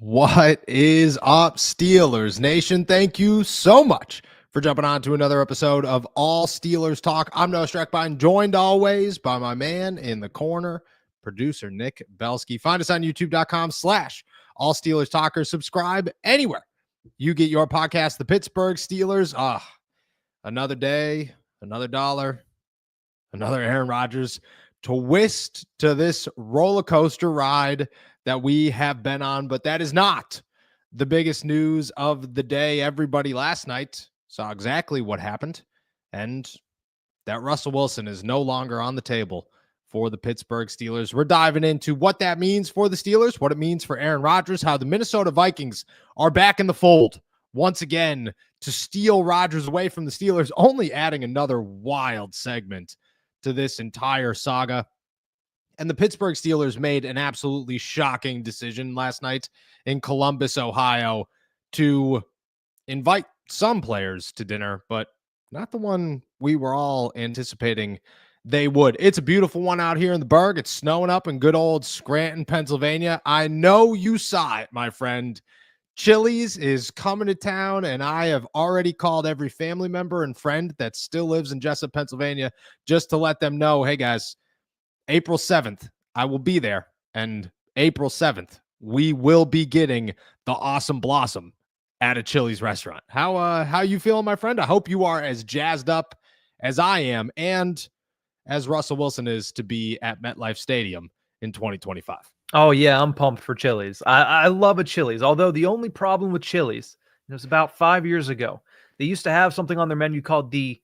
What is up, Steelers Nation? Thank you so much for jumping on to another episode of All Steelers Talk. I'm Noah Streckbein, joined always by my man in the corner, producer Nick Belsky. Find us on youtube.com/All Steelers Talkers. Subscribe anywhere you get your podcast. The Pittsburgh Steelers. Another day, another dollar, another Aaron Rodgers twist to this roller coaster ride that we have been on, but that is not the biggest news of the day. Everybody last night saw exactly what happened, and that Russell Wilson is no longer on the table for the Pittsburgh Steelers. We're diving into what that means for the Steelers, what it means for Aaron Rodgers, how the Minnesota Vikings are back in the fold once again to steal Rodgers away from the Steelers, only adding another wild segment to this entire saga. And the Pittsburgh Steelers made an absolutely shocking decision last night in Columbus, Ohio, to invite some players to dinner, but not the one we were all anticipating they would. It's a beautiful one out here in the Berg. It's snowing up in good old Scranton, Pennsylvania. I know you saw it, my friend. Chili's is coming to town, and I have already called every family member and friend that still lives in Jessup, Pennsylvania, just to let them know, hey, guys, April 7th, I will be there. And April 7th, we will be getting the Awesome Blossom at a Chili's restaurant. How you feeling, my friend? I hope you are as jazzed up as I am and as Russell Wilson is to be at MetLife Stadium in 2025. Oh, yeah, I'm pumped for Chili's. I love a Chili's, although the only problem with Chili's, it was about 5 years ago, they used to have something on their menu called the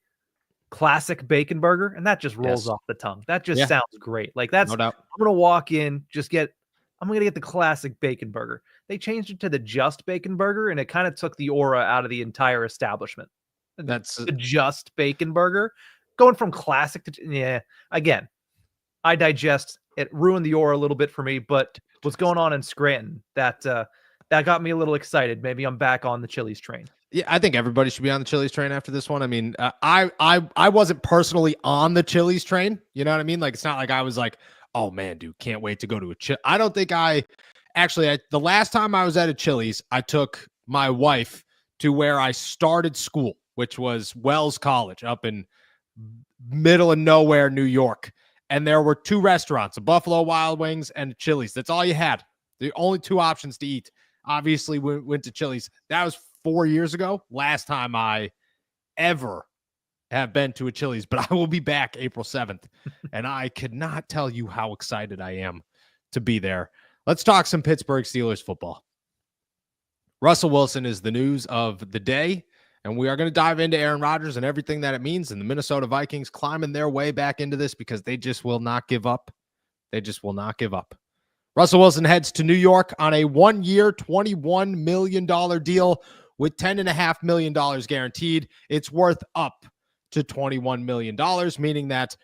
classic bacon burger, and that just rolls off the tongue. That just sounds great. Like that's, no doubt. I'm going to walk in, I'm going to get the classic bacon burger. They changed it to the just bacon burger, and it kind of took the aura out of the entire establishment. That's the just bacon burger. Going from classic to, again, I digest. It ruined the aura a little bit for me, but what's going on in Scranton, that got me a little excited. Maybe I'm back on the Chili's train. Yeah, I think everybody should be on the Chili's train after this one. I mean, I wasn't personally on the Chili's train. You know what I mean? Like, it's not like I was like, oh man, dude, can't wait to go to a I don't think the last time I was at a Chili's, I took my wife to where I started school, which was Wells College up in middle of nowhere, New York. And there were two restaurants, a Buffalo Wild Wings and a Chili's. That's all you had. The only two options to eat. Obviously, we went to Chili's. That was 4 years ago, last time I ever have been to a Chili's, but I will be back April 7th, and I could not tell you how excited I am to be there. Let's talk some Pittsburgh Steelers football. Russell Wilson is the news of the day, and we are going to dive into Aaron Rodgers and everything that it means, and the Minnesota Vikings climbing their way back into this because they just will not give up. They just will not give up. Russell Wilson heads to New York on a 1-year, $21 million deal with $10.5 million guaranteed. It's worth up to $21 million, meaning that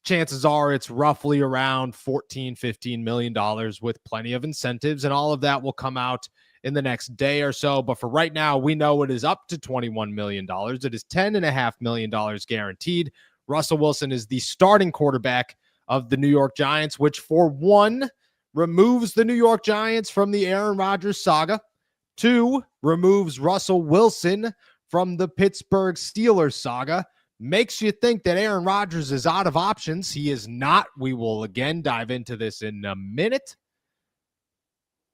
chances are it's roughly around $14-15 million with plenty of incentives, and all of that will come out in the next day or so. But for right now, we know it is up to $21 million. It is $10.5 million guaranteed. Russell Wilson is the starting quarterback of the New York Giants, which for one, removes the New York Giants from the Aaron Rodgers saga. 2, removes Russell Wilson from the Pittsburgh Steelers saga. Makes you think that Aaron Rodgers is out of options. He is not. We will again dive into this in a minute.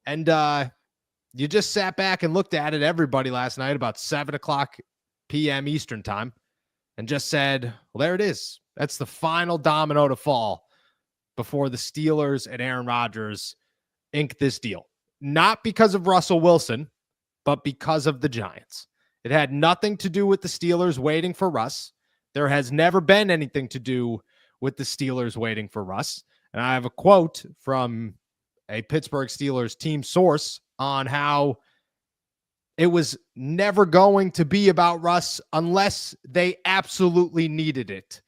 And you just sat back and looked at it, everybody, last night about 7 o'clock p.m. Eastern time, and just said, well, there it is. That's the final domino to fall before the Steelers and Aaron Rodgers ink this deal. Not because of Russell Wilson, but because of the Giants. It had nothing to do with the Steelers waiting for Russ. There has never been anything to do with the Steelers waiting for Russ. And I have a quote from a Pittsburgh Steelers team source on how it was never going to be about Russ unless they absolutely needed it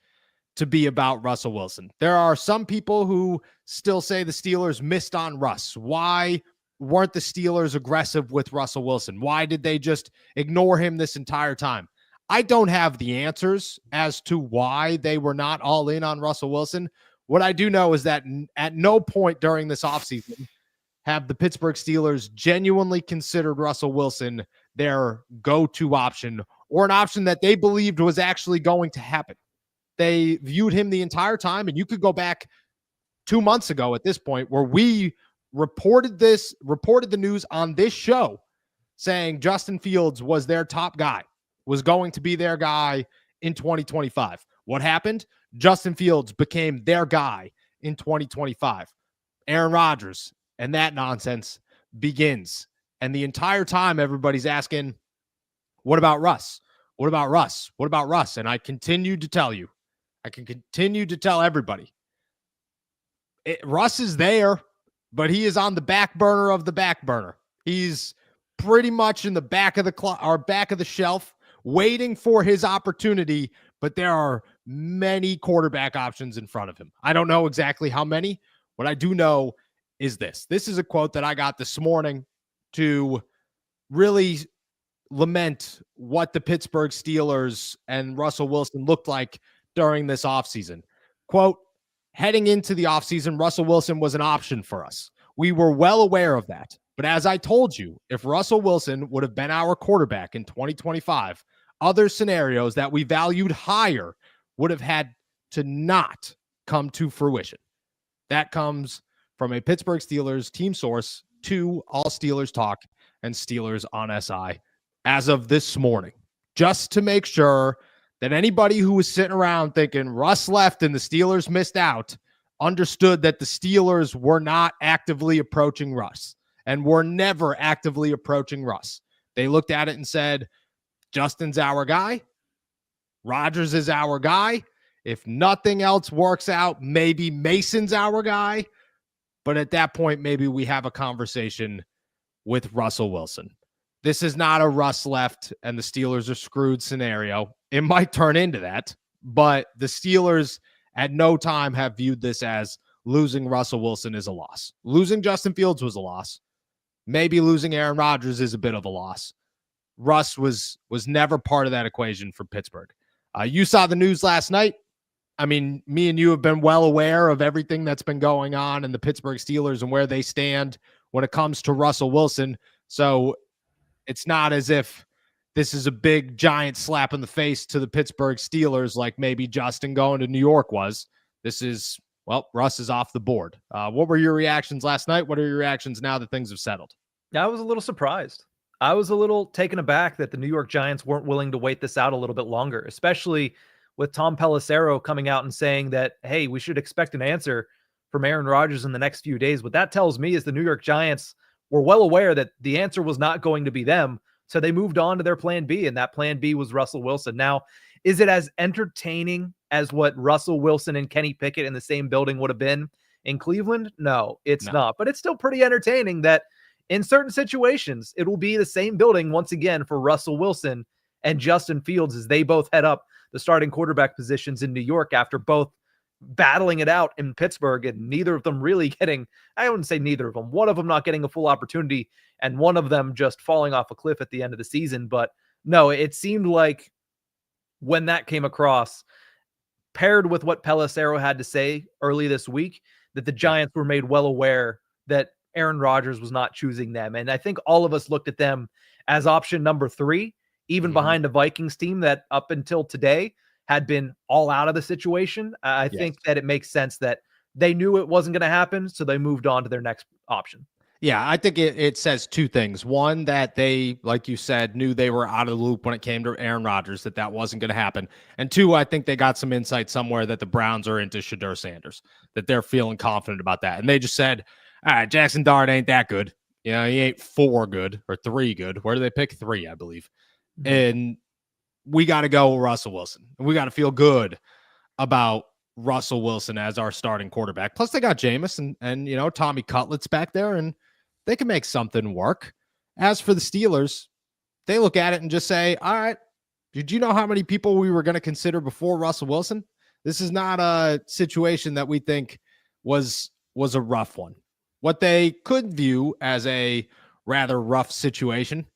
to be about Russell Wilson. There are some people who still say the Steelers missed on Russ. Why weren't the Steelers aggressive with Russell Wilson? Why did they just ignore him this entire time? I don't have the answers as to why they were not all in on Russell Wilson. What I do know is that at no point during this offseason have the Pittsburgh Steelers genuinely considered Russell Wilson their go-to option, or an option that they believed was actually going to happen. They viewed him the entire time, and you could go back 2 months ago at this point where we reported the news on this show saying Justin Fields was their top guy, was going to be their guy in 2025. What happened? Justin Fields became their guy in 2025. Aaron Rodgers and that nonsense begins. And the entire time, everybody's asking, what about Russ? What about Russ? What about Russ? And I continue to tell you, I can continue to tell everybody, Russ is there, but he is on the back burner of the back burner. He's pretty much in the back of the shelf, waiting for his opportunity, but there are many quarterback options in front of him. I don't know exactly how many. What I do know is this. This is a quote that I got this morning to really lament what the Pittsburgh Steelers and Russell Wilson looked like during this offseason. Quote, heading into the offseason, Russell Wilson was an option for us. We were well aware of that. But as I told you, if Russell Wilson would have been our quarterback in 2025, other scenarios that we valued higher would have had to not come to fruition. That comes from a Pittsburgh Steelers team source to All Steelers Talk and Steelers on SI as of this morning, just to make sure that anybody who was sitting around thinking Russ left and the Steelers missed out understood that the Steelers were not actively approaching Russ and were never actively approaching Russ. They looked at it and said, Justin's our guy. Rodgers is our guy. If nothing else works out, maybe Mason's our guy. But at that point, maybe we have a conversation with Russell Wilson. This is not a Russ left and the Steelers are screwed scenario. It might turn into that, but the Steelers at no time have viewed this as losing Russell Wilson is a loss. Losing Justin Fields was a loss. Maybe losing Aaron Rodgers is a bit of a loss. Russ was never part of that equation for Pittsburgh. You saw the news last night. I mean, me and you have been well aware of everything that's been going on in the Pittsburgh Steelers and where they stand when it comes to Russell Wilson. So it's not as if this is a big, giant slap in the face to the Pittsburgh Steelers like maybe Justin going to New York was. This is, well, Russ is off the board. What were your reactions last night? What are your reactions now that things have settled? I was a little surprised. I was a little taken aback that the New York Giants weren't willing to wait this out a little bit longer, especially with Tom Pelissero coming out and saying that, hey, we should expect an answer from Aaron Rodgers in the next few days. What that tells me is the New York Giants were well aware that the answer was not going to be them. So they moved on to their plan B, and that plan B was Russell Wilson. Now, is it as entertaining as what Russell Wilson and Kenny Pickett in the same building would have been in Cleveland? No, it's not. But it's still pretty entertaining that in certain situations, it will be the same building once again for Russell Wilson and Justin Fields as they both head up the starting quarterback positions in New York after both battling it out in Pittsburgh and neither of them really getting, I wouldn't say neither of them, one of them not getting a full opportunity and one of them just falling off a cliff at the end of the season. But no, it seemed like when that came across, paired with what Pelissero had to say early this week, that the Giants were made well aware that Aaron Rodgers was not choosing them. And I think all of us looked at them as option number 3, even behind a Vikings team that up until today had been all out of the situation. I think that it makes sense that they knew it wasn't going to happen, so they moved on to their next option. Yeah, I think it says two things. One, that they, like you said, knew they were out of the loop when it came to Aaron Rodgers, that wasn't going to happen. And two, I think they got some insight somewhere that the Browns are into Shedeur Sanders, that they're feeling confident about that. And they just said, all right, Jackson Dart ain't that good. You know, he ain't 4 good or 3 good. Where do they pick 3, I believe? Mm-hmm. And we got to go with Russell Wilson. We got to feel good about Russell Wilson as our starting quarterback. Plus, they got Jameis and you know, Tommy Cutlets back there, and they can make something work. As for the Steelers, they look at it and just say, all right, did you know how many people we were going to consider before Russell Wilson? This is not a situation that we think was a rough one. What they could view as a rather rough situation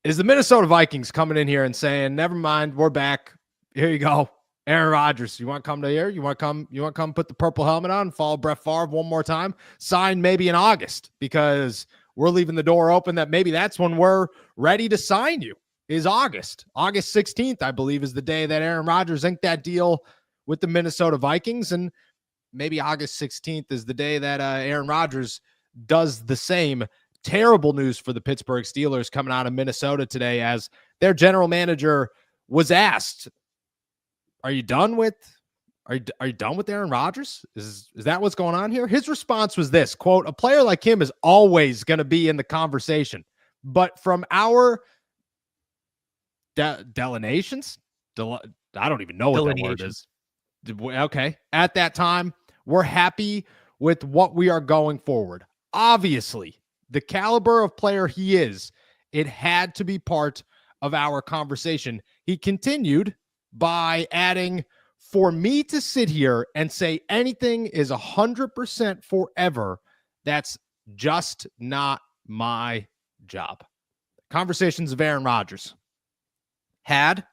is the Minnesota Vikings coming in here and saying, never mind, we're back. Here you go. Aaron Rodgers, you want to come to here? You want to come put the purple helmet on and follow Brett Favre one more time? Sign maybe in August, because we're leaving the door open that maybe that's when we're ready to sign you, is August. August 16th, I believe, is the day that Aaron Rodgers inked that deal with the Minnesota Vikings. And maybe August 16th is the day that Aaron Rodgers does the same. Terrible news for the Pittsburgh Steelers coming out of Minnesota today, as their general manager was asked, Are you done with Aaron Rodgers? Is that what's going on here? His response was this, quote, "A player like him is always going to be in the conversation. But from our delineations, I don't even know what that word is. Okay. At that time, we're happy with what we are going forward. Obviously, the caliber of player he is, it had to be part of our conversation." He continued by adding, "For me to sit here and say anything is 100% forever, that's just not my job." Conversations of Aaron Rodgers had,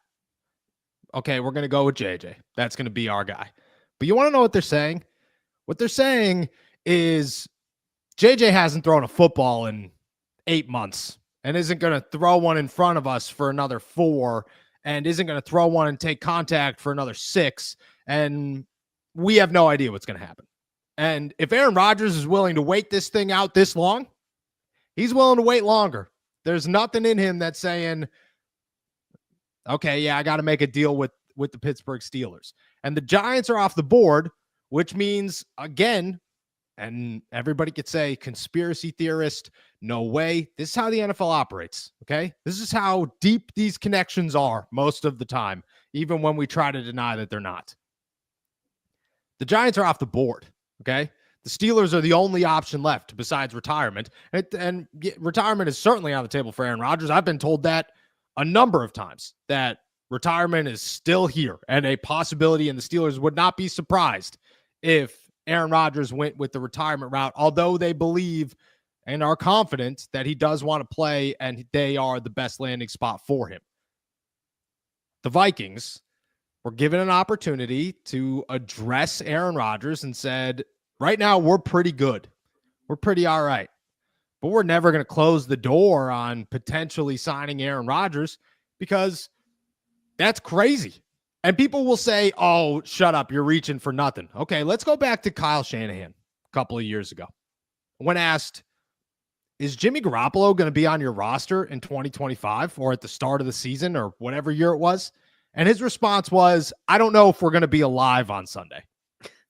okay, we're going to go with JJ. That's going to be our guy. But you want to know what they're saying? What they're saying is JJ hasn't thrown a football in 8 months and isn't going to throw one in front of us for another 4, and isn't going to throw one and take contact for another 6. And we have no idea what's going to happen. And if Aaron Rodgers is willing to wait this thing out this long, he's willing to wait longer. There's nothing in him that's saying, okay, yeah, I got to make a deal with the Pittsburgh Steelers. And the Giants are off the board, which means, again, and everybody could say conspiracy theorist, no way. This is how the NFL operates, okay? This is how deep these connections are most of the time, even when we try to deny that they're not. The Giants are off the board, okay? The Steelers are the only option left besides retirement. And retirement is certainly on the table for Aaron Rodgers. I've been told that a number of times, that retirement is still here and a possibility, and the Steelers would not be surprised if Aaron Rodgers went with the retirement route, although they believe and are confident that he does want to play and they are the best landing spot for him. The Vikings were given an opportunity to address Aaron Rodgers and said, right now we're pretty good. We're pretty all right. But we're never going to close the door on potentially signing Aaron Rodgers, because that's crazy. And people will say, oh, shut up, you're reaching for nothing. Okay, let's go back to Kyle Shanahan a couple of years ago. When asked, is Jimmy Garoppolo going to be on your roster in 2025 or at the start of the season or whatever year it was? And his response was, I don't know if we're going to be alive on Sunday.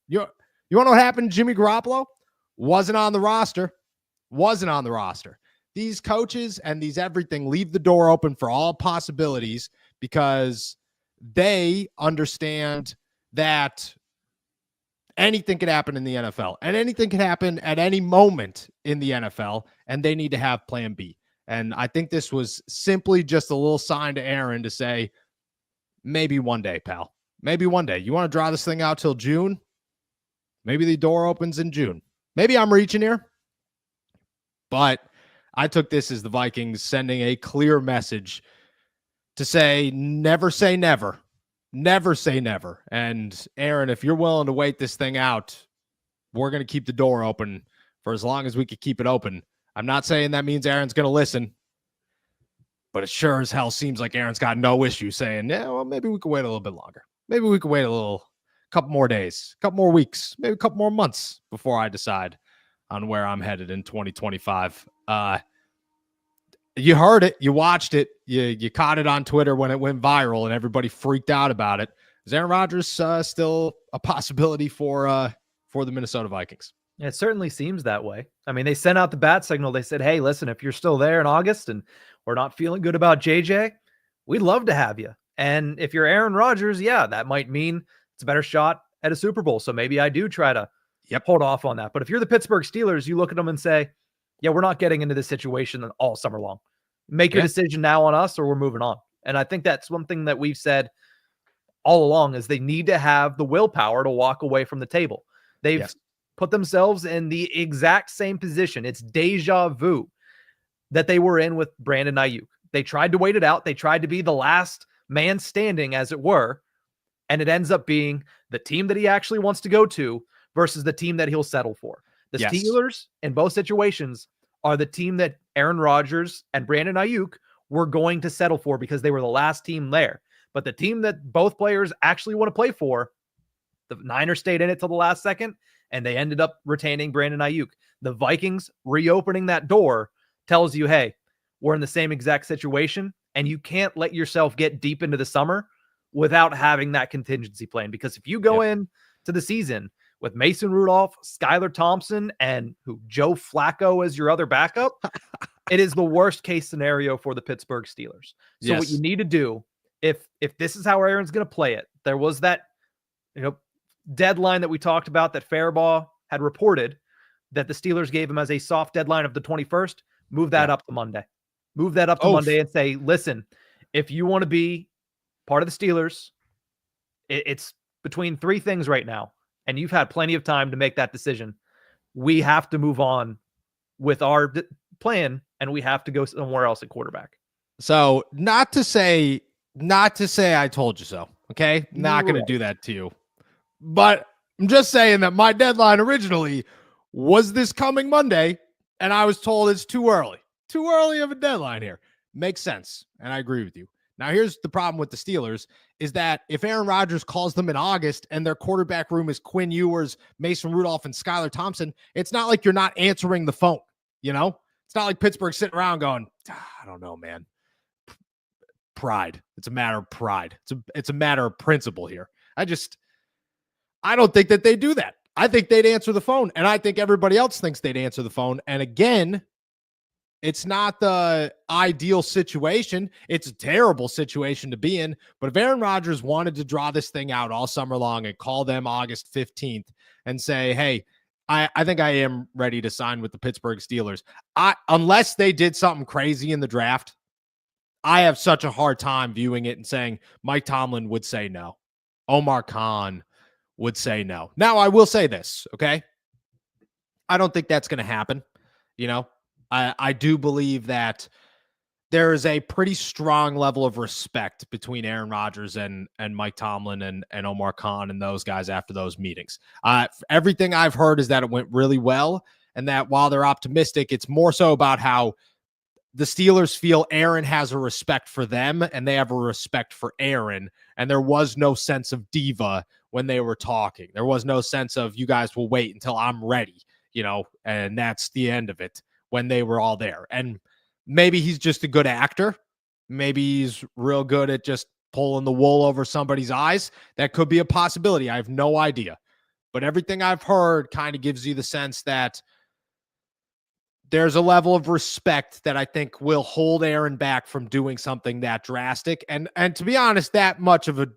You want to know what happened to Jimmy Garoppolo? Wasn't on the roster. These coaches and these everything leave the door open for all possibilities, because they understand that anything could happen in the NFL, and anything can happen at any moment in the NFL, and they need to have plan B. And I think this was simply just a little sign to Aaron to say, maybe one day, pal. Maybe one day. You want to draw this thing out till June? Maybe the door opens in June. Maybe I'm reaching here. But I took this as the Vikings sending a clear message to say, never say never. Never say never. And Aaron, if you're willing to wait this thing out, we're going to keep the door open for as long as we could keep it open. I'm not saying that means Aaron's going to listen, but it sure as hell seems like Aaron's got no issue saying, yeah, well, maybe we could wait a little bit longer. Maybe we could wait couple more days, couple more weeks, maybe a couple more months before I decide on where I'm headed in 2025. You heard it, you watched it, you caught it on Twitter when it went viral and everybody freaked out about it. Is Aaron Rodgers still a possibility for the Minnesota Vikings? It certainly seems that way. I mean, they sent out the bat signal. They said, hey, listen, if you're still there in August and we're not feeling good about JJ, we'd love to have you. And if you're Aaron Rodgers, yeah, that might mean it's a better shot at a Super Bowl. So maybe I do try to hold off on that. But if you're the Pittsburgh Steelers, you look at them and say, yeah, we're not getting into this situation all summer long. Make your decision now on us or we're moving on. And I think that's one thing that we've said all along, is they need to have the willpower to walk away from the table. They've put themselves in the exact same position. It's deja vu that they were in with Brandon Ayuk. They tried to wait it out. They tried to be the last man standing, as it were. And it ends up being the team that he actually wants to go to versus the team that he'll settle for. The Steelers, in both situations, are the team that Aaron Rodgers and Brandon Ayuk were going to settle for because they were the last team there. But the team that both players actually want to play for, the Niners stayed in it till the last second, and they ended up retaining Brandon Ayuk. The Vikings reopening that door tells you, hey, we're in the same exact situation, and you can't let yourself get deep into the summer without having that contingency plan. Because if you go in to the season with Mason Rudolph, Skylar Thompson, and Joe Flacco as your other backup, it is the worst case scenario for the Pittsburgh Steelers. So what you need to do, if this is how Aaron's going to play it, there was that deadline that we talked about that Faribaugh had reported that the Steelers gave him as a soft deadline of the 21st. Move that up to Monday. Move that up to Monday and say, listen, if you want to be part of the Steelers, it's between three things right now, and you've had plenty of time to make that decision. We have to move on with our plan, and we have to go somewhere else at quarterback. So not to say I told you so. Okay. Not going to do that to you, but I'm just saying that my deadline originally was this coming Monday, and I was told it's too early of a deadline here. Makes sense. And I agree with you. Now, here's the problem with the Steelers is that if Aaron Rodgers calls them in August and their quarterback room is Quinn Ewers, Mason Rudolph, and Skylar Thompson, it's not like you're not answering the phone. It's not like Pittsburgh sitting around going, I don't know, man. Pride. It's a matter of pride. It's a matter of principle here. I don't think that they do that. I think they'd answer the phone, and I think everybody else thinks they'd answer the phone. And again, it's not the ideal situation. It's a terrible situation to be in. But if Aaron Rodgers wanted to draw this thing out all summer long and call them August 15th and say, hey, I think I am ready to sign with the Pittsburgh Steelers, unless they did something crazy in the draft, I have such a hard time viewing it and saying Mike Tomlin would say no. Omar Khan would say no. Now, I will say this, okay? I don't think that's going to happen. I do believe that there is a pretty strong level of respect between Aaron Rodgers and Mike Tomlin and Omar Khan and those guys after those meetings. Everything I've heard is that it went really well, and that while they're optimistic, it's more so about how the Steelers feel Aaron has a respect for them and they have a respect for Aaron, and there was no sense of diva when they were talking. There was no sense of you guys will wait until I'm ready, and that's the end of it when they were all there. And maybe he's just a good actor. Maybe he's real good at just pulling the wool over somebody's eyes. That could be a possibility. I have no idea. But everything I've heard kind of gives you the sense that there's a level of respect that I think will hold Aaron back from doing something that drastic. And to be honest, that much of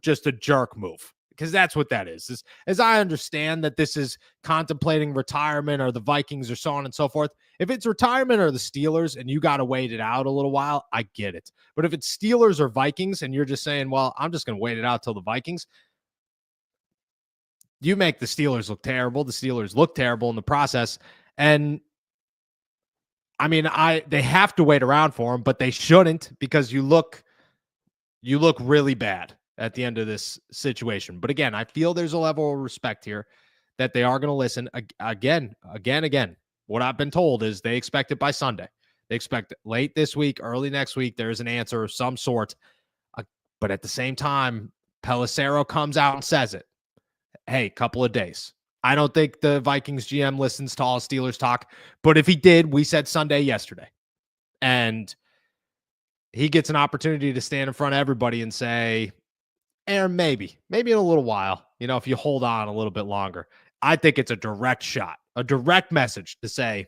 just a jerk move, because that's what that is. As I understand that this is contemplating retirement or the Vikings or so on and so forth. If it's retirement or the Steelers and you got to wait it out a little while, I get it. But if it's Steelers or Vikings and you're just saying, well, I'm just going to wait it out till the Vikings, you make the Steelers look terrible. The Steelers look terrible in the process. And I mean, they have to wait around for him, but they shouldn't, because you look really bad at the end of this situation. But again, I feel there's a level of respect here that they are going to listen. Again. What I've been told is they expect it by Sunday. They expect it late this week, early next week. There's an answer of some sort. But at the same time, Pelissero comes out and says it. Hey, couple of days. I don't think the Vikings GM listens to all Steelers talk, but if he did, we said Sunday yesterday. And he gets an opportunity to stand in front of everybody and say, Aaron, maybe in a little while, if you hold on a little bit longer. I think it's a direct shot, a direct message to say,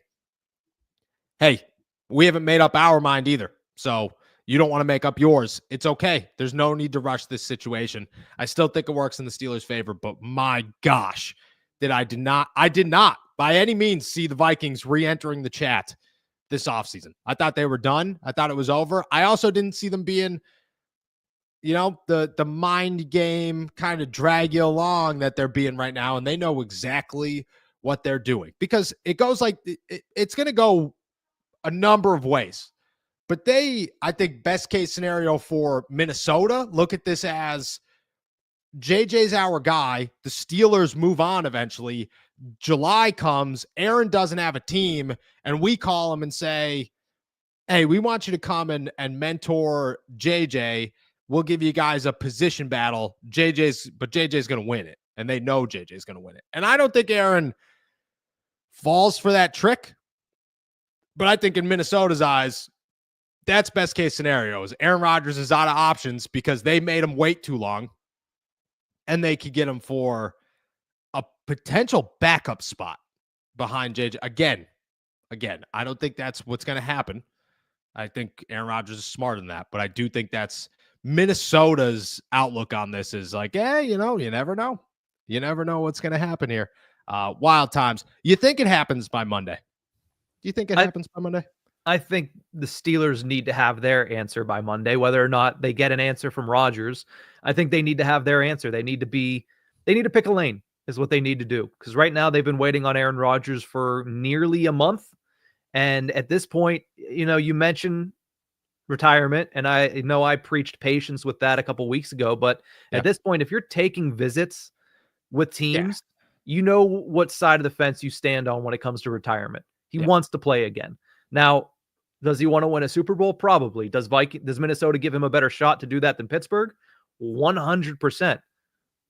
hey, we haven't made up our mind either. So you don't want to make up yours. It's okay. There's no need to rush this situation. I still think it works in the Steelers' favor, but my gosh, I did not by any means see the Vikings re-entering the chat this offseason. I thought they were done. I thought it was over. I also didn't see them being, the mind game kind of drag you along that they're being right now. And they know exactly what they're doing, because it goes like it's going to go a number of ways. But I think best case scenario for Minnesota, look at this as JJ's our guy. The Steelers move on eventually. July comes. Aaron doesn't have a team, and we call him and say, hey, we want you to come and mentor JJ. We'll give you guys a position battle. JJ's going to win it, and they know JJ's going to win it. And I don't think Aaron falls for that trick, but I think in Minnesota's eyes, that's best case scenario. Is Aaron Rodgers is out of options because they made him wait too long, and they could get him for a potential backup spot behind JJ. Again, I don't think that's what's going to happen. I think Aaron Rodgers is smarter than that, but I do think that's Minnesota's outlook on this is like, you never know. You never know what's going to happen here. Wild times. You think it happens by Monday? Do you think it happens by Monday? I think the Steelers need to have their answer by Monday, whether or not they get an answer from Rodgers. I think they need to have their answer. They need to pick a lane is what they need to do. Because right now they've been waiting on Aaron Rodgers for nearly a month. And at this point, you mentioned retirement, and I know I preached patience with that a couple weeks ago, but at this point, if you're taking visits with teams, you know what side of the fence you stand on when it comes to retirement. He wants to play again. Now, does he want to win a Super Bowl? Probably. Does Minnesota give him a better shot to do that than Pittsburgh? 100%.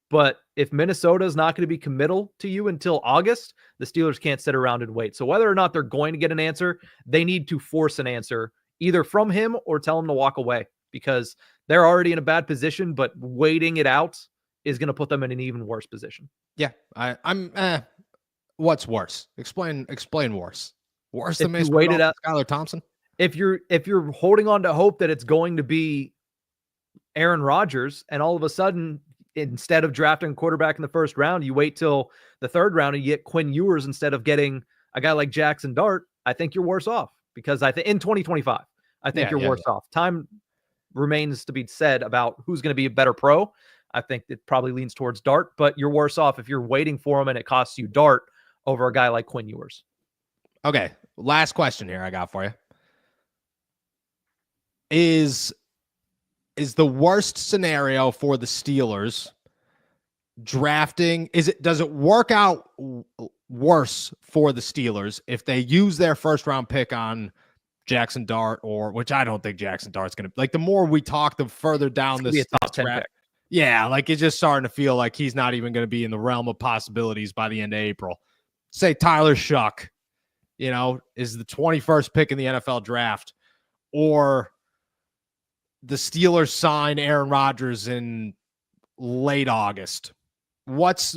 But if Minnesota is not going to be committal to you until August, the Steelers can't sit around and wait. So whether or not they're going to get an answer, they need to force an answer either from him or tell him to walk away, because they're already in a bad position, but waiting it out is going to put them in an even worse position. Yeah. What's worse? Explain worse. Worse than Mason Rudolph and Skylar Thompson? If you're holding on to hope that it's going to be Aaron Rodgers, and all of a sudden, instead of drafting a quarterback in the first round, you wait till the third round and you get Quinn Ewers instead of getting a guy like Jackson Dart, I think you're worse off, because I think in 2025, I think you're worse off. Time remains to be said about who's going to be a better pro. I think it probably leans towards Dart, but you're worse off if you're waiting for him and it costs you Dart over a guy like Quinn Ewers. Okay. Last question here I got for you. Is the worst scenario for the Steelers drafting? Does it work out worse for the Steelers if they use their first round pick on Jackson Dart, or which I don't think Jackson Dart's going to, like, the more we talk, the further down this top 10 pick. Yeah. Like, it's just starting to feel like he's not even going to be in the realm of possibilities by the end of April. Say Tyler Shuck, is the 21st pick in the NFL draft, or the Steelers sign Aaron Rodgers in late August. What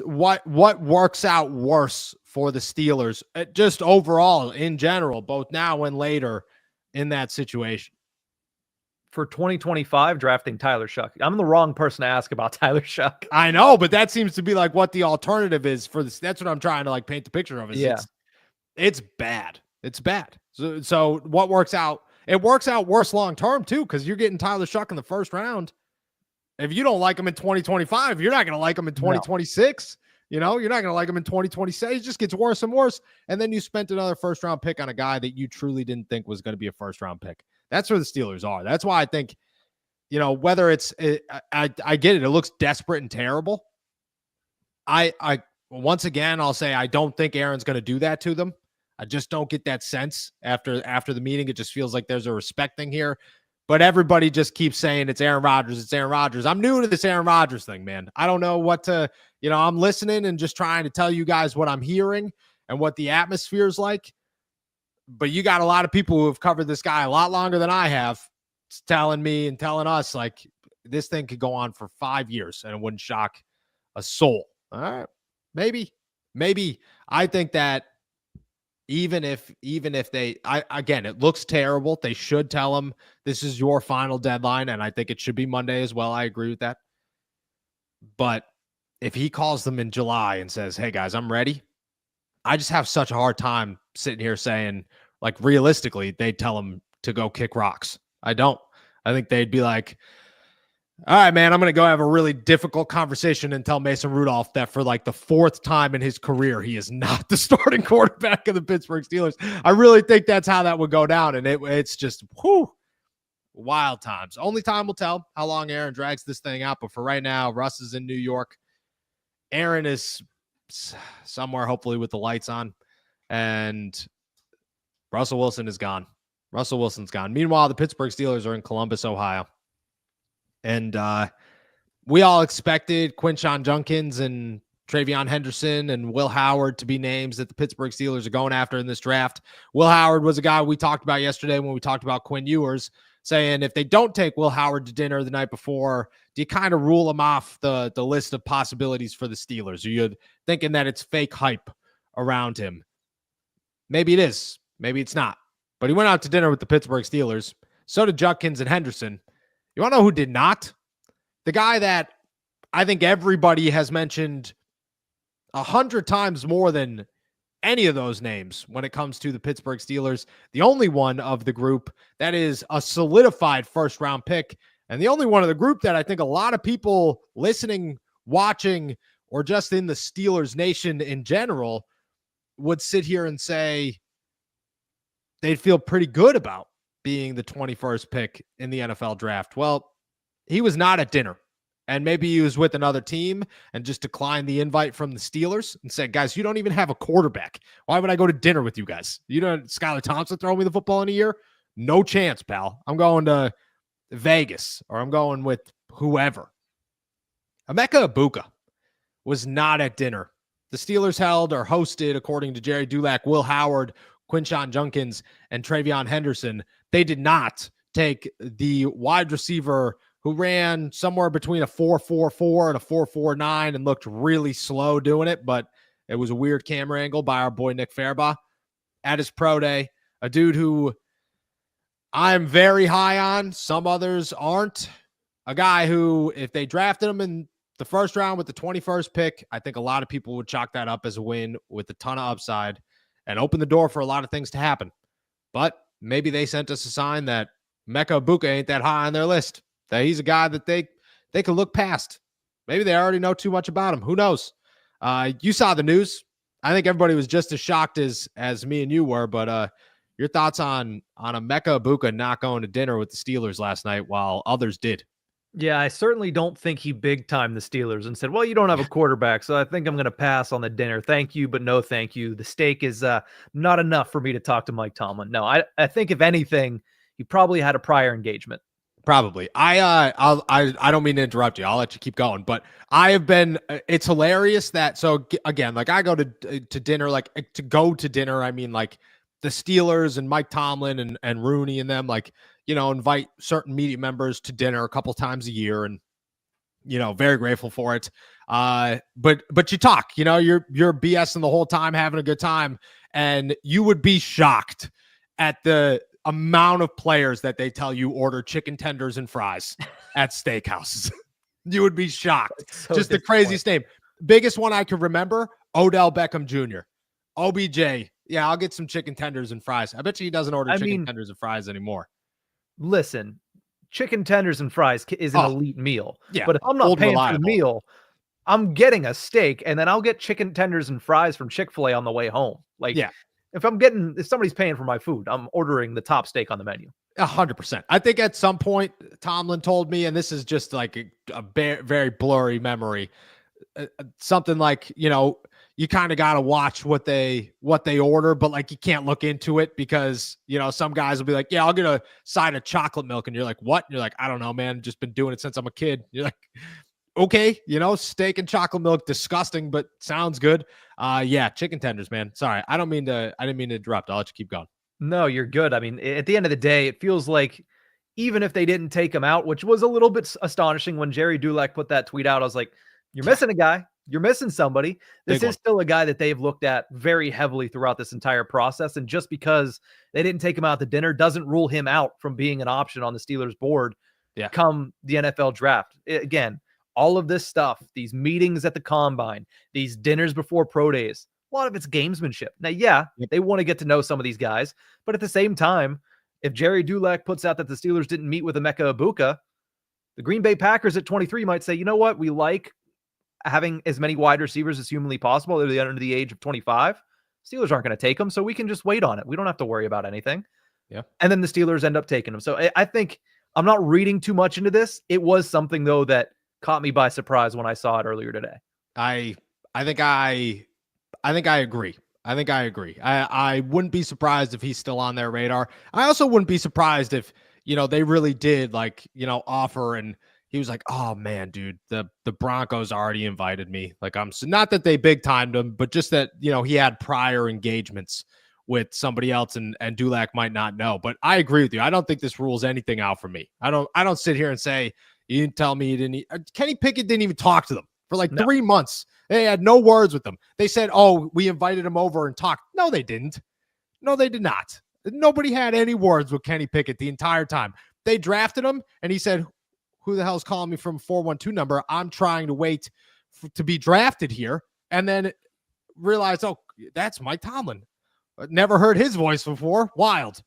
works out worse for the Steelers, just overall in general, both now and later in that situation? For 2025, drafting Tyler Shuck. I'm the wrong person to ask about Tyler Shuck. I know, but that seems to be like what the alternative is for this. That's what I'm trying to like paint the picture of. It's bad. It's bad. So what works out? It works out worse long-term too, because you're getting Tyler Shuck in the first round. If you don't like him in 2025, you're not going to like him in 2026. You're not going to like him in 2026. It just gets worse and worse. And then you spent another first-round pick on a guy that you truly didn't think was going to be a first-round pick. That's where the Steelers are. That's why I think, whether it's, I get it. It looks desperate and terrible. I once again, I'll say I don't think Aaron's going to do that to them. I just don't get that sense after the meeting. It just feels like there's a respect thing here. But everybody just keeps saying it's Aaron Rodgers. It's Aaron Rodgers. I'm new to this Aaron Rodgers thing, man. I don't know what to, I'm listening and just trying to tell you guys what I'm hearing and what the atmosphere is like. But you got a lot of people who have covered this guy a lot longer than I have telling me and telling us like this thing could go on for 5 years and it wouldn't shock a soul. All right. Maybe. I think that even if they, again, it looks terrible. They should tell him this is your final deadline. And I think it should be Monday as well. I agree with that. But if he calls them in July and says, hey guys, I'm ready, I just have such a hard time sitting here saying, like, realistically, they'd tell him to go kick rocks. I don't. I think they'd be like, all right, man, I'm going to go have a really difficult conversation and tell Mason Rudolph that for like the 4th time in his career, he is not the starting quarterback of the Pittsburgh Steelers. I really think that's how that would go down. And it's just, Wild times. Only time will tell how long Aaron drags this thing out. But for right now, Russ is in New York. Aaron is somewhere, hopefully, with the lights on. And Russell Wilson is gone. Russell Wilson's gone. Meanwhile, the Pittsburgh Steelers are in Columbus, Ohio. And we all expected Quinshon Judkins and Travion Henderson and Will Howard to be names that the Pittsburgh Steelers are going after in this draft. Will Howard was a guy we talked about yesterday when we talked about Quinn Ewers, saying if they don't take Will Howard to dinner the night before, do you kind of rule him off the list of possibilities for the Steelers? Are you thinking that it's fake hype around him? Maybe it is. Maybe it's not. But he went out to dinner with the Pittsburgh Steelers. So did Judkins and Henderson. You want to know who did not? The guy that I think everybody has mentioned 100 times more than any of those names when it comes to the Pittsburgh Steelers. The only one of the group that is a solidified first-round pick, and the only one of the group that I think a lot of people listening, watching, or just in the Steelers nation in general would sit here and say they'd feel pretty good about being the 21st pick in the NFL draft. Well, he was not at dinner. And maybe he was with another team and just declined the invite from the Steelers and said, guys, you don't even have a quarterback. Why would I go to dinner with you guys? You don't Skylar Thompson throw me the football in a year? No chance, pal. I'm going to Vegas or I'm going with whoever. Emeka Egbuka was not at dinner. The Steelers held or hosted, according to Jerry Dulac, Will Howard, Quinshon Judkins, and Travion Henderson. They did not take the wide receiver who ran somewhere between a 4.44 and a 4.49 and looked really slow doing it, but it was a weird camera angle by our boy Nick Fairbaugh at his pro day. A dude who I'm very high on. Some others aren't. A guy who, if they drafted him in the first round with the 21st pick, I think a lot of people would chalk that up as a win with a ton of upside and open the door for a lot of things to happen. But maybe they sent us a sign that Emeka Egbuka ain't that high on their list, that he's a guy that they could look past. Maybe they already know too much about him. Who knows? You saw the news. I think everybody was just as shocked as me and you were, but your thoughts on Emeka Egbuka not going to dinner with the Steelers last night while others did? Yeah, I certainly don't think he big-timed the Steelers and said, well, you don't have a quarterback, so I think I'm going to pass on the dinner. Thank you, but no thank you. The steak is not enough for me to talk to Mike Tomlin. No, I think if anything, he probably had a prior engagement. Probably. I don't mean to interrupt you. I'll let you keep going. But I have been. It's hilarious that. So again, like I go to dinner, like to go to dinner. I mean, like the Steelers and Mike Tomlin and Rooney and them, like invite certain media members to dinner a couple times a year, and very grateful for it. But you talk. You're BSing the whole time, having a good time, and you would be shocked at the amount of players that they tell you order chicken tenders and fries at steakhouses. You would be shocked. So just the craziest name. Biggest one I could remember, Odell Beckham Jr. OBJ. Yeah, I'll get some chicken tenders and fries. I bet you he doesn't order chicken tenders and fries anymore. Listen, chicken tenders and fries is an elite meal. Yeah, but if I'm not paying for the meal, I'm getting a steak and then I'll get chicken tenders and fries from Chick-fil-A on the way home. Yeah. If somebody's paying for my food, I'm ordering the top steak on the menu. 100%. I think at some point Tomlin told me, and this is just like a very blurry memory, something like, you kind of got to watch what they order, but like you can't look into it because, some guys will be like, yeah, I'll get a side of chocolate milk. And you're like, what? And you're like, I don't know, man. Just been doing it since I'm a kid. You're like, okay, steak and chocolate milk, disgusting, but sounds good. Yeah, chicken tenders, man. Sorry, I didn't mean to interrupt. I'll let you keep going. No, you're good. I mean, at the end of the day, it feels like even if they didn't take him out, which was a little bit astonishing when Jerry Dulac put that tweet out, I was like, you're missing a guy. You're missing somebody. This is still a guy that they've looked at very heavily throughout this entire process. And just because they didn't take him out to dinner doesn't rule him out from being an option on the Steelers board come the NFL draft. Again, all of this stuff, these meetings at the combine, these dinners before pro days, a lot of it's gamesmanship. Now, they want to get to know some of these guys, but at the same time, if Jerry Dulac puts out that the Steelers didn't meet with Emeka Egbuka, the Green Bay Packers at 23 might say, you know what? We like having as many wide receivers as humanly possible. They're under the age of 25. Steelers aren't going to take them, so we can just wait on it. We don't have to worry about anything. Yeah. And then the Steelers end up taking them. So I think I'm not reading too much into this. It was something though that caught me by surprise when I saw it earlier today. I think I agree. I wouldn't be surprised if he's still on their radar. I also wouldn't be surprised if, they really did offer, and he was like, "Oh man, dude, the Broncos already invited me." Like, not that they big timed him, but just that, he had prior engagements with somebody else, and Dulac might not know. But I agree with you. I don't think this rules anything out for me. I don't sit here and say, "You didn't tell me you didn't." Kenny Pickett didn't even talk to them for 3 months. They had no words with them. They said, "Oh, we invited him over and talked." No, they didn't. No, they did not. Nobody had any words with Kenny Pickett the entire time. They drafted him, and he said, "Who the hell's calling me from 412 number? I'm trying to wait to be drafted here." And then realized, "Oh, that's Mike Tomlin. Never heard his voice before." Wild.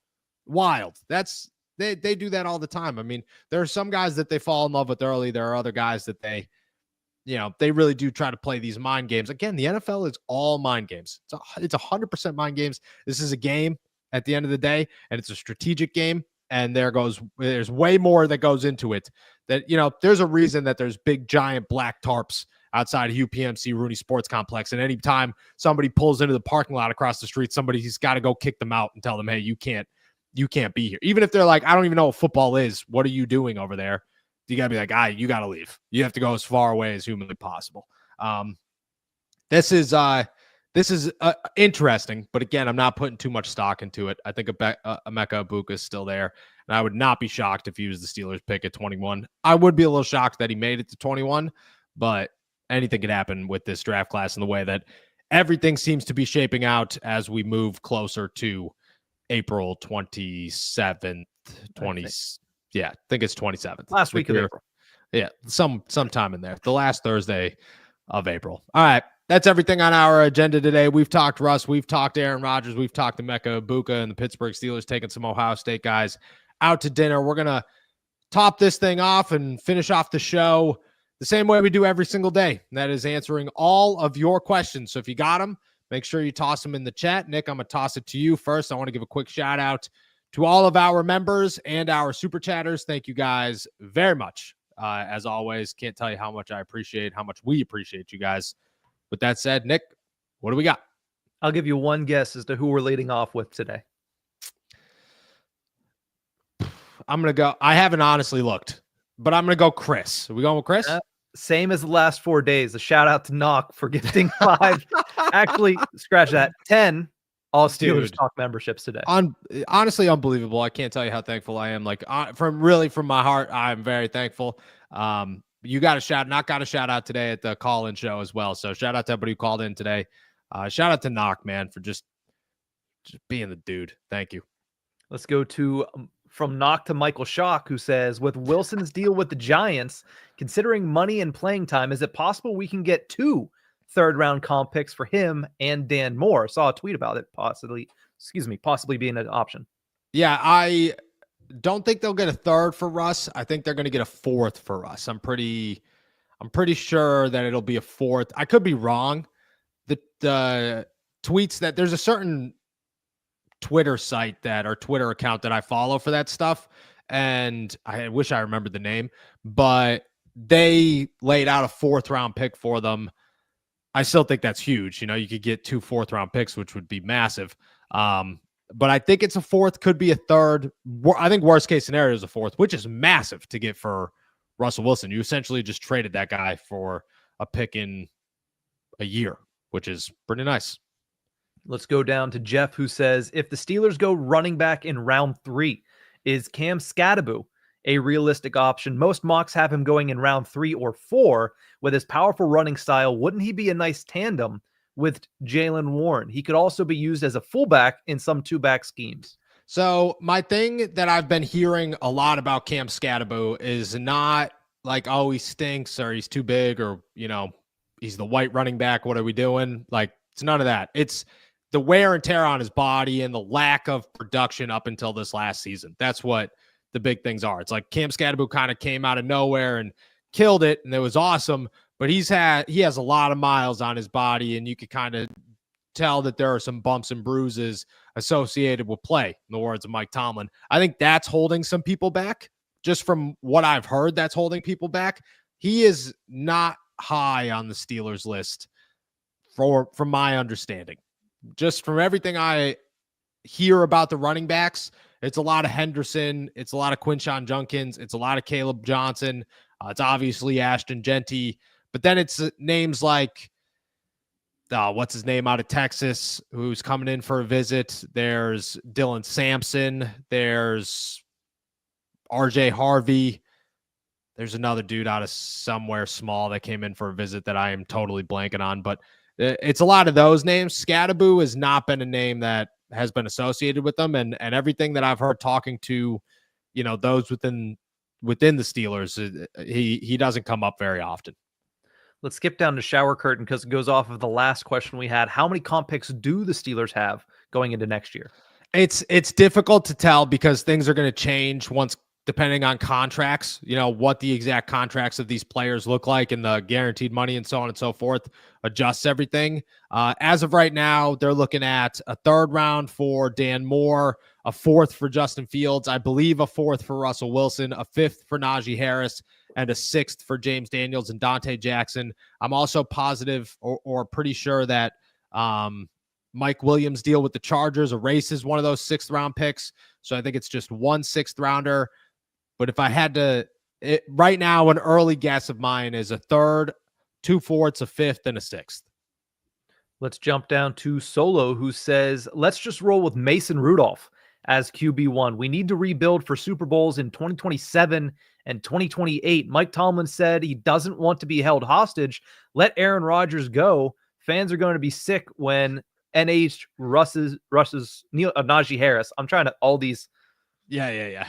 They do that all the time. I mean, there are some guys that they fall in love with early. There are other guys that they really do try to play these mind games. Again, the NFL is all mind games. It's 100% mind games. This is a game at the end of the day, and it's a strategic game. And there's way more that goes into it. That, there's a reason that there's big, giant black tarps outside of UPMC Rooney Sports Complex. And anytime somebody pulls into the parking lot across the street, somebody's got to go kick them out and tell them, "Hey, you can't be here." Even if they're like, "I don't even know what football is. What are you doing over there?" You got to be like, you got to leave. You have to go as far away as humanly possible. This is interesting, but again, I'm not putting too much stock into it. I think Emeka Egbuka is still there, and I would not be shocked if he was the Steelers pick at 21. I would be a little shocked that he made it to 21, but anything could happen with this draft class and the way that everything seems to be shaping out as we move closer to April 27th, 20. Yeah, I think it's 27th. Last week of April. Yeah, sometime in there. The last Thursday of April. All right. That's everything on our agenda today. We've talked Russ. We've talked Aaron Rodgers. We've talked Emeka Egbuka and the Pittsburgh Steelers taking some Ohio State guys out to dinner. We're going to top this thing off and finish off the show the same way we do every single day. And that is answering all of your questions. So if you got them, make sure you toss them in the chat. Nick, I'm going to toss it to you first. I want to give a quick shout out to all of our members and our super chatters. Thank you guys very much. As always, can't tell you how much we appreciate you guys. With that said, Nick, what do we got? I'll give you one guess as to who we're leading off with today. I'm going to go. I haven't honestly looked, but I'm going to go Chris. Are we going with Chris? Same as the last 4 days. A shout out to Knock for gifting 5. Actually, scratch that. 10 all Steelers Talk memberships today. Honestly, unbelievable. I can't tell you how thankful I am. From my heart, I'm very thankful. You got a shout out today at the call-in show as well. So shout out to everybody who called in today. Shout out to Knock, man, for just being the dude. Thank you. Let's go to from Knock to Michael Schock, who says, with Wilson's deal with the Giants, considering money and playing time, is it possible we can get 2 third-round comp picks for him and Dan Moore? Saw a tweet about it possibly being an option. Yeah, I don't think they'll get a 3rd for Russ. I think they're going to get a 4th for Russ. I'm pretty sure that it'll be a 4th. I could be wrong. The tweets that there's a certain Twitter site or Twitter account that I follow for that stuff, and I wish I remembered the name, but they laid out a 4th-round pick for them. I still think that's huge. You could get 2 4th-round picks, which would be massive. But I think it's a 4th, could be a 3rd. I think worst case scenario is a 4th, which is massive to get for Russell Wilson. You essentially just traded that guy for a pick in a year, which is pretty nice. Let's go down to Jeff, who says, if the Steelers go running back in round 3, is Cam Skattebo a realistic option? Most mocks have him going in round 3 or 4. With his powerful running style, wouldn't he be a nice tandem with Jaylen Warren? He could also be used as a fullback in some 2-back schemes. So my thing that I've been hearing a lot about Cam Skattebo is not like, oh, he stinks or he's too big or, he's the white running back. What are we doing? It's none of that. It's the wear and tear on his body and the lack of production up until this last season. That's what the big things are. It's like Cam Skattebo kind of came out of nowhere and killed it, and it was awesome. But he has a lot of miles on his body, and you could kind of tell that there are some bumps and bruises associated with play, in the words of Mike Tomlin. I think that's holding some people back just from what I've heard that's holding people back. He is not high on the Steelers list from my understanding. Just from everything I hear about the running backs, it's a lot of Henderson, it's a lot of Quinshon Judkins, it's a lot of Caleb Johnson, it's obviously Ashton Genty, but then it's names like what's his name out of Texas who's coming in for a visit. There's Dylan Sampson, there's RJ Harvey. There's another dude out of somewhere small that came in for a visit that I am totally blanking on, but it's a lot of those names. Scatterboo has not been a name that has been associated with them, and everything that I've heard talking to, those within the Steelers, he doesn't come up very often. Let's skip down to shower curtain because it goes off of the last question we had. How many comp picks do the Steelers have going into next year? It's difficult to tell because things are going to change depending on contracts, what the exact contracts of these players look like and the guaranteed money and so on and so forth adjusts everything. As of right now, they're looking at a 3rd round for Dan Moore, a 4th for Justin Fields, I believe a 4th for Russell Wilson, a 5th for Najee Harris, and a 6th for James Daniels and Dante Jackson. I'm also positive or pretty sure that Mike Williams' deal with the Chargers erases one of those 6th round picks. So I think it's just one 6th rounder. But if I had to, right now, an early guess of mine is a 3rd, 2 4ths, a 5th, and a 6th. Let's jump down to Solo, who says, let's just roll with Mason Rudolph as QB1. We need to rebuild for Super Bowls in 2027 and 2028. Mike Tomlin said he doesn't want to be held hostage. Let Aaron Rodgers go. Fans are going to be sick when NH rushes Najee Harris. I'm trying to all these. Yeah.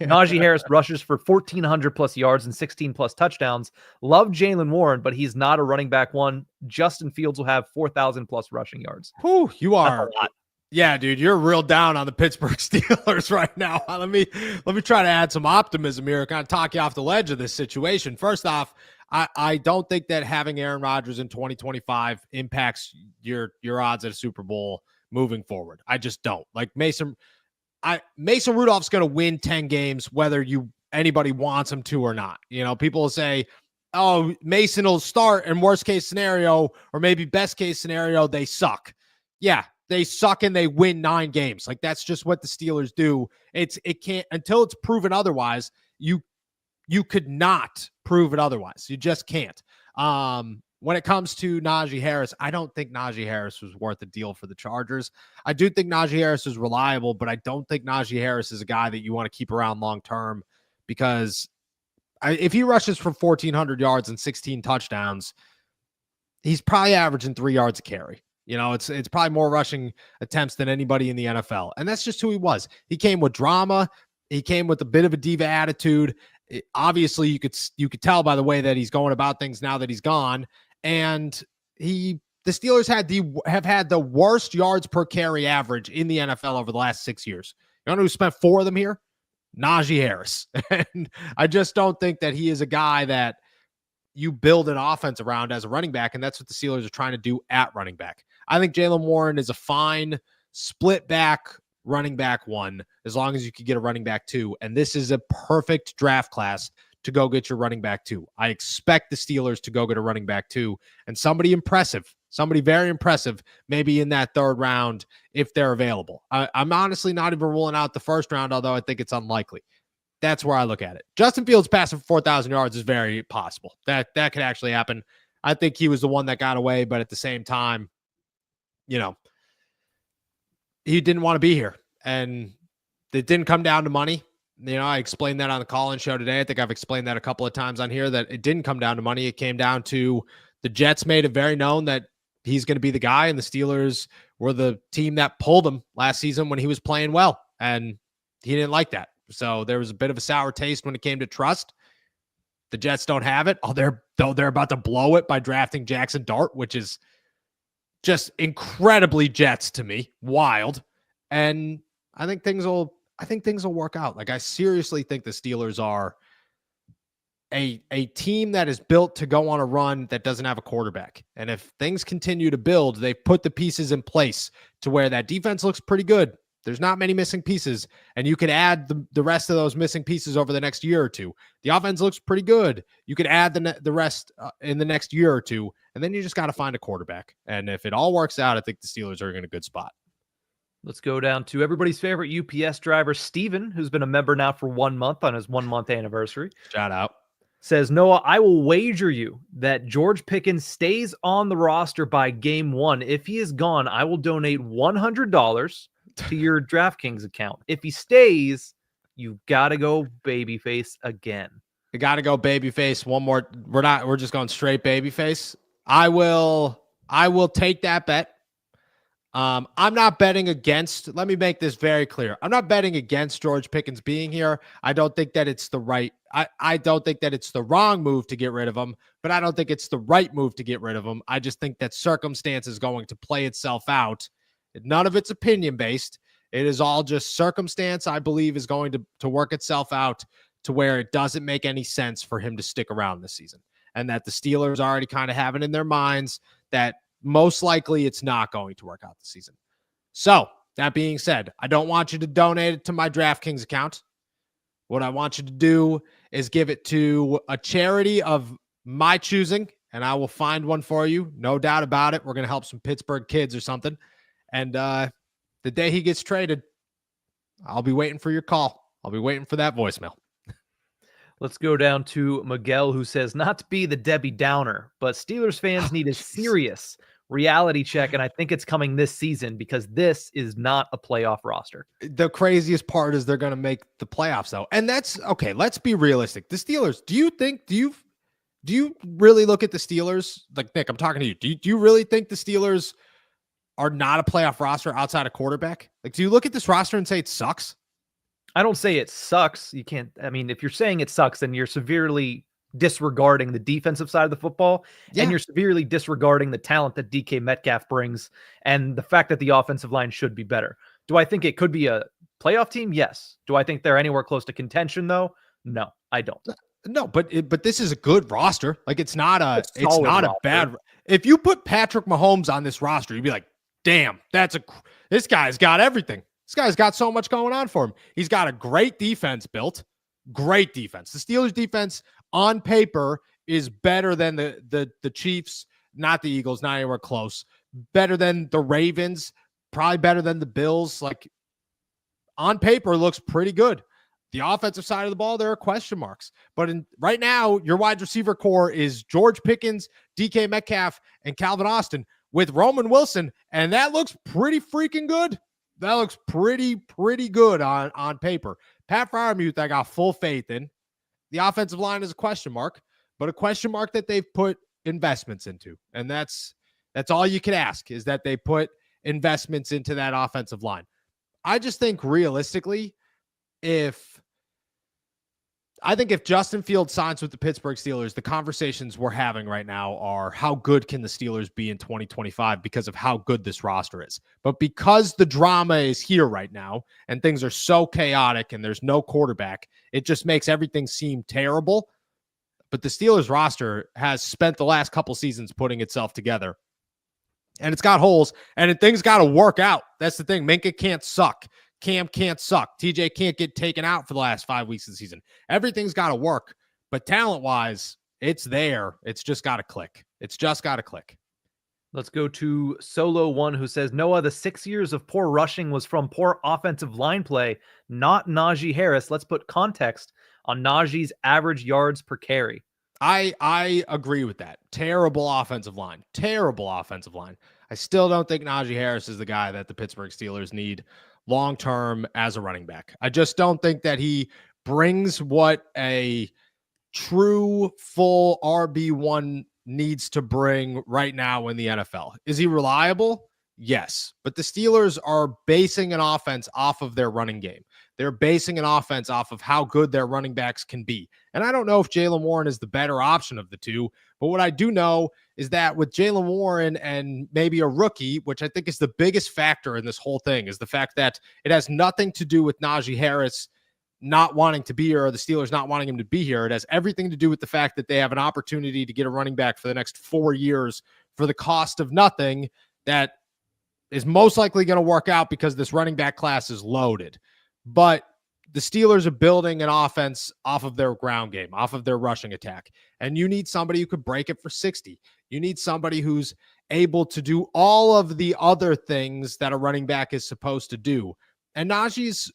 Najee Harris rushes for 1,400 plus yards and 16 plus touchdowns. Love Jaylen Warren, but he's not a running back one. Justin Fields will have 4,000 plus rushing yards. Whew, you are. That's a lot. Yeah, dude, you're real down on the Pittsburgh Steelers right now. Let me try to add some optimism here, kind of talk you off the ledge of this situation. First off, I don't think that having Aaron Rodgers in 2025 impacts your odds at a Super Bowl moving forward. I just don't. Like Mason Rudolph's going to win 10 games whether anybody wants him to or not. People will say, oh, Mason will start in worst case scenario or maybe best case scenario, they suck. Yeah, they suck and they win 9 games. Like that's just what the Steelers do. It can't until it's proven otherwise. You could not prove it otherwise. You just can't. When it comes to Najee Harris, I don't think Najee Harris was worth a deal for the Chargers. I do think Najee Harris is reliable, but I don't think Najee Harris is a guy that you want to keep around long term because if he rushes for 1,400 yards and 16 touchdowns, he's probably averaging 3 yards a carry. It's probably more rushing attempts than anybody in the NFL. And that's just who he was. He came with drama. He came with a bit of a diva attitude. Obviously, you could tell by the way that he's going about things now that he's gone. And the Steelers have had the worst yards per carry average in the NFL over the last 6 years. You know who spent 4 of them here? Najee Harris. And I just don't think that he is a guy that you build an offense around as a running back, and that's what the Steelers are trying to do at running back. I think Jaylen Warren is a fine split back running back 1 as long as you could get a running back 2, and this is a perfect draft class to go get your running back 2. I expect the Steelers to go get a running back 2 and somebody very impressive, maybe in that 3rd round if they're available. I'm honestly not even ruling out the 1st round, although I think it's unlikely. That's where I look at it. Justin Fields passing for 4,000 yards is very possible. That could actually happen. I think he was the one that got away, but at the same time, he didn't want to be here. And it didn't come down to money. I explained that on the call-in show today. I think I've explained that a couple of times on here that it didn't come down to money. It came down to the Jets made it very known that he's going to be the guy, and the Steelers were the team that pulled him last season when he was playing well, and he didn't like that. So there was a bit of a sour taste when it came to trust. The Jets don't have it, though they're about to blow it by drafting Jackson Dart, which is just incredibly Jets to me. Wild. And I think things will work out. Like I seriously think the Steelers are a team that is built to go on a run that doesn't have a quarterback. And if things continue to build, they've put the pieces in place to where that defense looks pretty good. There's not many missing pieces, and you could add the rest of those missing pieces over the next year or two. The offense looks pretty good. You could add the rest in the next year or two, and then you just got to find a quarterback. And if it all works out, I think the Steelers are in a good spot. Let's go down to everybody's favorite UPS driver, Steven, who's been a member now for 1 month on his 1 month anniversary. Shout out. Says, Noah, I will wager you that George Pickens stays on the roster by game 1. If he is gone, I will donate $100 to your DraftKings account. If he stays, you got to go babyface again. You got to go babyface one more. We're just going straight babyface. I will take that bet. I'm not betting against, let me make this very clear. I'm not betting against George Pickens being here. I don't think that it's I don't think that it's the wrong move to get rid of him, but I don't think it's the right move to get rid of him. I just think that circumstance is going to play itself out. None of it's opinion based. It is all just circumstance, I believe, is going to work itself out to where it doesn't make any sense for him to stick around this season. And that the Steelers already kind of have it in their minds that most likely it's not going to work out this season. So that being said, I don't want you to donate it to my DraftKings account. What I want you to do is give it to a charity of my choosing, and I will find one for you. No doubt about it. We're going to help some Pittsburgh kids or something. And the day he gets traded, I'll be waiting for your call. I'll be waiting for that voicemail. Let's go down to Miguel, who says, not to be the Debbie Downer, but Steelers fans need a serious reality check, and I think it's coming this season because this is not a playoff roster. The craziest part is they're going to make the playoffs, though. And that's, okay, let's be realistic. The Steelers, do you really look at the Steelers? Like, Nick, I'm talking to you. Do you really think the Steelers are not a playoff roster outside of quarterback? Like, do you look at this roster and say it sucks? I don't say it sucks. You can't, I mean, if you're saying it sucks, then you're severely disregarding the defensive side of the football, and you're severely disregarding the talent that DK Metcalf brings and the fact that the offensive line should be better. Do I think it could be a playoff team? Yes. Do I think they're anywhere close to contention though? No, I don't. No, but this is a good roster. Like, it's not a roster. bad. If you put Patrick Mahomes on this roster, you'd be like, damn, this guy's got everything. This guy's got so much going on for him. He's got a great defense built. Great defense. The Steelers defense on paper is better than the Chiefs, not the Eagles, not anywhere close. Better than the Ravens, probably better than the Bills. Like, on paper, looks pretty good. The offensive side of the ball, there are question marks. But right now, your wide receiver core is George Pickens, DK Metcalf, and Calvin Austin with Roman Wilson, and that looks pretty freaking good. That looks pretty good on paper. Pat Freiermuth, I got full faith in. The offensive line is a question mark, but a question mark that they've put investments into. And that's all you can ask, is that they put investments into that offensive line. I just think realistically, if Justin Fields signs with the Pittsburgh Steelers, the conversations we're having right now are how good can the Steelers be in 2025 because of how good this roster is. But because the drama is here right now and things are so chaotic and there's no quarterback, it just makes everything seem terrible. But the Steelers roster has spent the last couple seasons putting itself together. And it's got holes, and things got to work out. That's the thing. Minka can't suck. Cam can't suck. TJ can't get taken out for the last 5 weeks of the season. Everything's got to work, but talent-wise, it's there. It's just got to click. It's just got to click. Let's go to Solo One, who says, Noah, the 6 years of poor rushing was from poor offensive line play, not Najee Harris. Let's put context on Najee's average yards per carry. I agree with that. Terrible offensive line. Terrible offensive line. I still don't think Najee Harris is the guy that the Pittsburgh Steelers need long-term as a running back. I just don't think that he brings what a true full RB1 needs to bring right now in the NFL. Is he reliable? Yes. But the Steelers are basing an offense off of their running game. They're basing an offense off of how good their running backs can be. And I don't know if Jaylen Warren is the better option of the two, but what I do know is that with Jaylen Warren and maybe a rookie, which I think is the biggest factor in this whole thing, is the fact that it has nothing to do with Najee Harris not wanting to be here or the Steelers not wanting him to be here. It has everything to do with the fact that they have an opportunity to get a running back for the next 4 years for the cost of nothing, that is most likely going to work out because this running back class is loaded. But the Steelers are building an offense off of their ground game, off of their rushing attack. And you need somebody who could break it for 60. You need somebody who's able to do all of the other things that a running back is supposed to do. And Najee's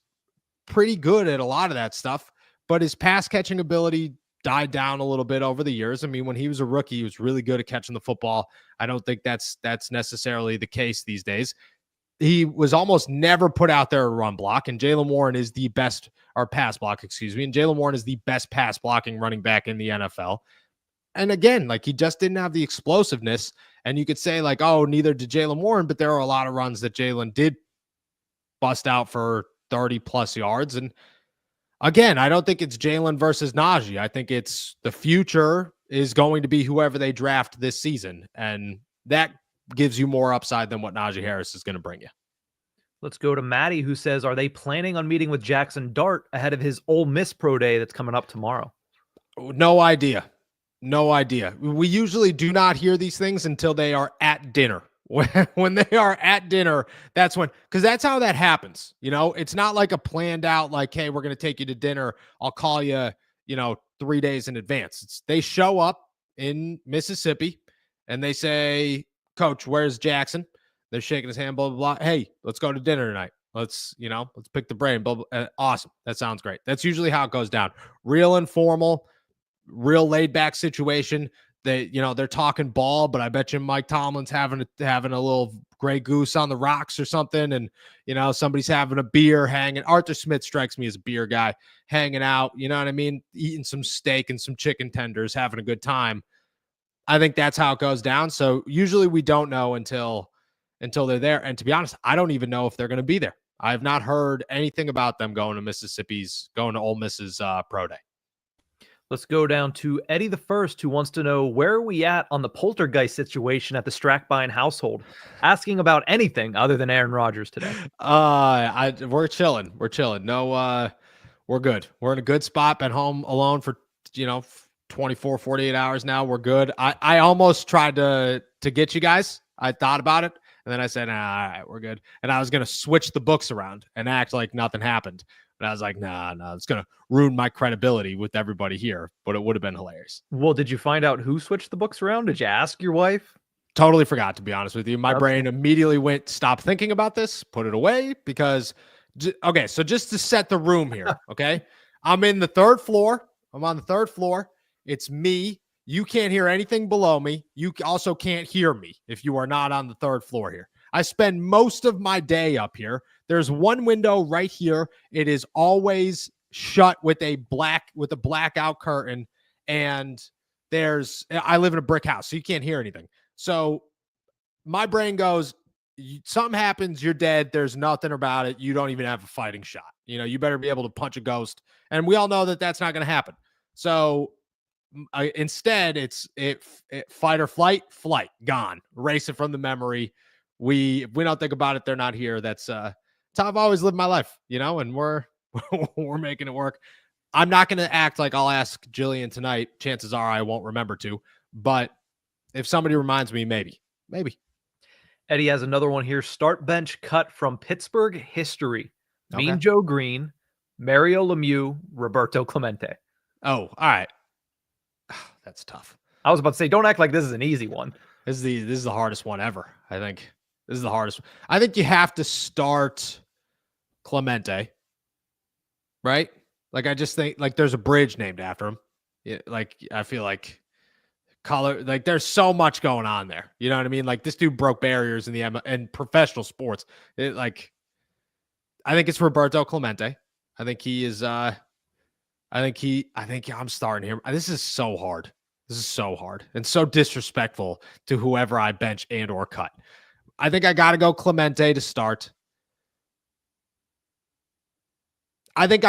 pretty good at a lot of that stuff, but his pass catching ability died down a little bit over the years. I mean, when he was a rookie, he was really good at catching the football. I don't think that's necessarily the case these days. He was almost never put out there a run block, and Jaylen Warren is the best, or pass block, excuse me. And Jaylen Warren is the best pass blocking running back in the NFL. And again, like, he just didn't have the explosiveness. And you could say, like, oh, neither did Jaylen Warren, but there are a lot of runs that Jaylen did bust out for 30 plus yards. And again, I don't think it's Jaylen versus Najee. I think it's the future is going to be whoever they draft this season. And that gives you more upside than what Najee Harris is going to bring you. Let's go to Maddie, who says, are they planning on meeting with Jackson Dart ahead of his Ole Miss Pro Day that's coming up tomorrow? No idea. No idea. We usually do not hear these things until they are at dinner. When they are at dinner, that's when, because that's how that happens. You know, it's not like a planned out, like, hey, we're going to take you to dinner. I'll call you, 3 days in advance. They show up in Mississippi and they say, Coach, where's Jackson? They're shaking his hand, blah, blah, blah. Hey, let's go to dinner tonight. Let's pick the brain. Blah, blah. Awesome. That sounds great. That's usually how it goes down. Real informal, real laid back situation. They're talking ball, but I bet you Mike Tomlin's having a little Grey Goose on the rocks or something. And, somebody's having a beer hanging. Arthur Smith strikes me as a beer guy hanging out. You know what I mean? Eating some steak and some chicken tenders, having a good time. I think that's how it goes down. So usually we don't know until they're there. And to be honest, I don't even know if they're going to be there. I have not heard anything about them going to Ole Miss's Pro Day. Let's go down to Eddie the First, who wants to know, where are we at on the poltergeist situation at the Strackbine household? Asking about anything other than Aaron Rodgers today. We're chilling. No, we're good. We're in a good spot. Been home alone for 24, 48 hours now. We're good. I almost tried to get you guys. I thought about it, and then I said, all right, we're good. And I was going to switch the books around and act like nothing happened. But I was like, nah, it's going to ruin my credibility with everybody here. But it would have been hilarious. Well, did you find out who switched the books around? Did you ask your wife? Totally forgot, to be honest with you. My brain immediately went, stop thinking about this, put it away, because, okay, so just to set the room here, okay? I'm on the third floor. It's me. You can't hear anything below me. You also can't hear me if you are not on the third floor here. I spend most of my day up here. There's one window right here. It is always shut with a blackout curtain. And I live in a brick house, so you can't hear anything. So my brain goes, something happens, you're dead. There's nothing about it. You don't even have a fighting shot. You better be able to punch a ghost. And we all know that that's not going to happen. So instead, it's fight or flight, gone. Erase it from the memory. We don't think about it. They're not here. That's how I've always lived my life, and we're making it work. I'm not going to act like I'll ask Jillian tonight. Chances are I won't remember to, but if somebody reminds me, maybe. Eddie has another one here. Start bench cut from Pittsburgh history. Okay. Mean Joe Green, Mario Lemieux, Roberto Clemente. Oh, all right. That's tough. I was about to say, don't act like this is an easy one. This is the hardest one ever. I think this is the hardest. I think you have to start Clemente, right? Like, I just think, like, there's a bridge named after him. Yeah, like, I feel like there's so much going on there. You know what I mean? Like, this dude broke barriers in professional sports. I think it's Roberto Clemente. I think he is. I think I'm starting him. This is so hard. This is so hard and so disrespectful to whoever I bench and or cut. I think I got to go Clemente to start. I think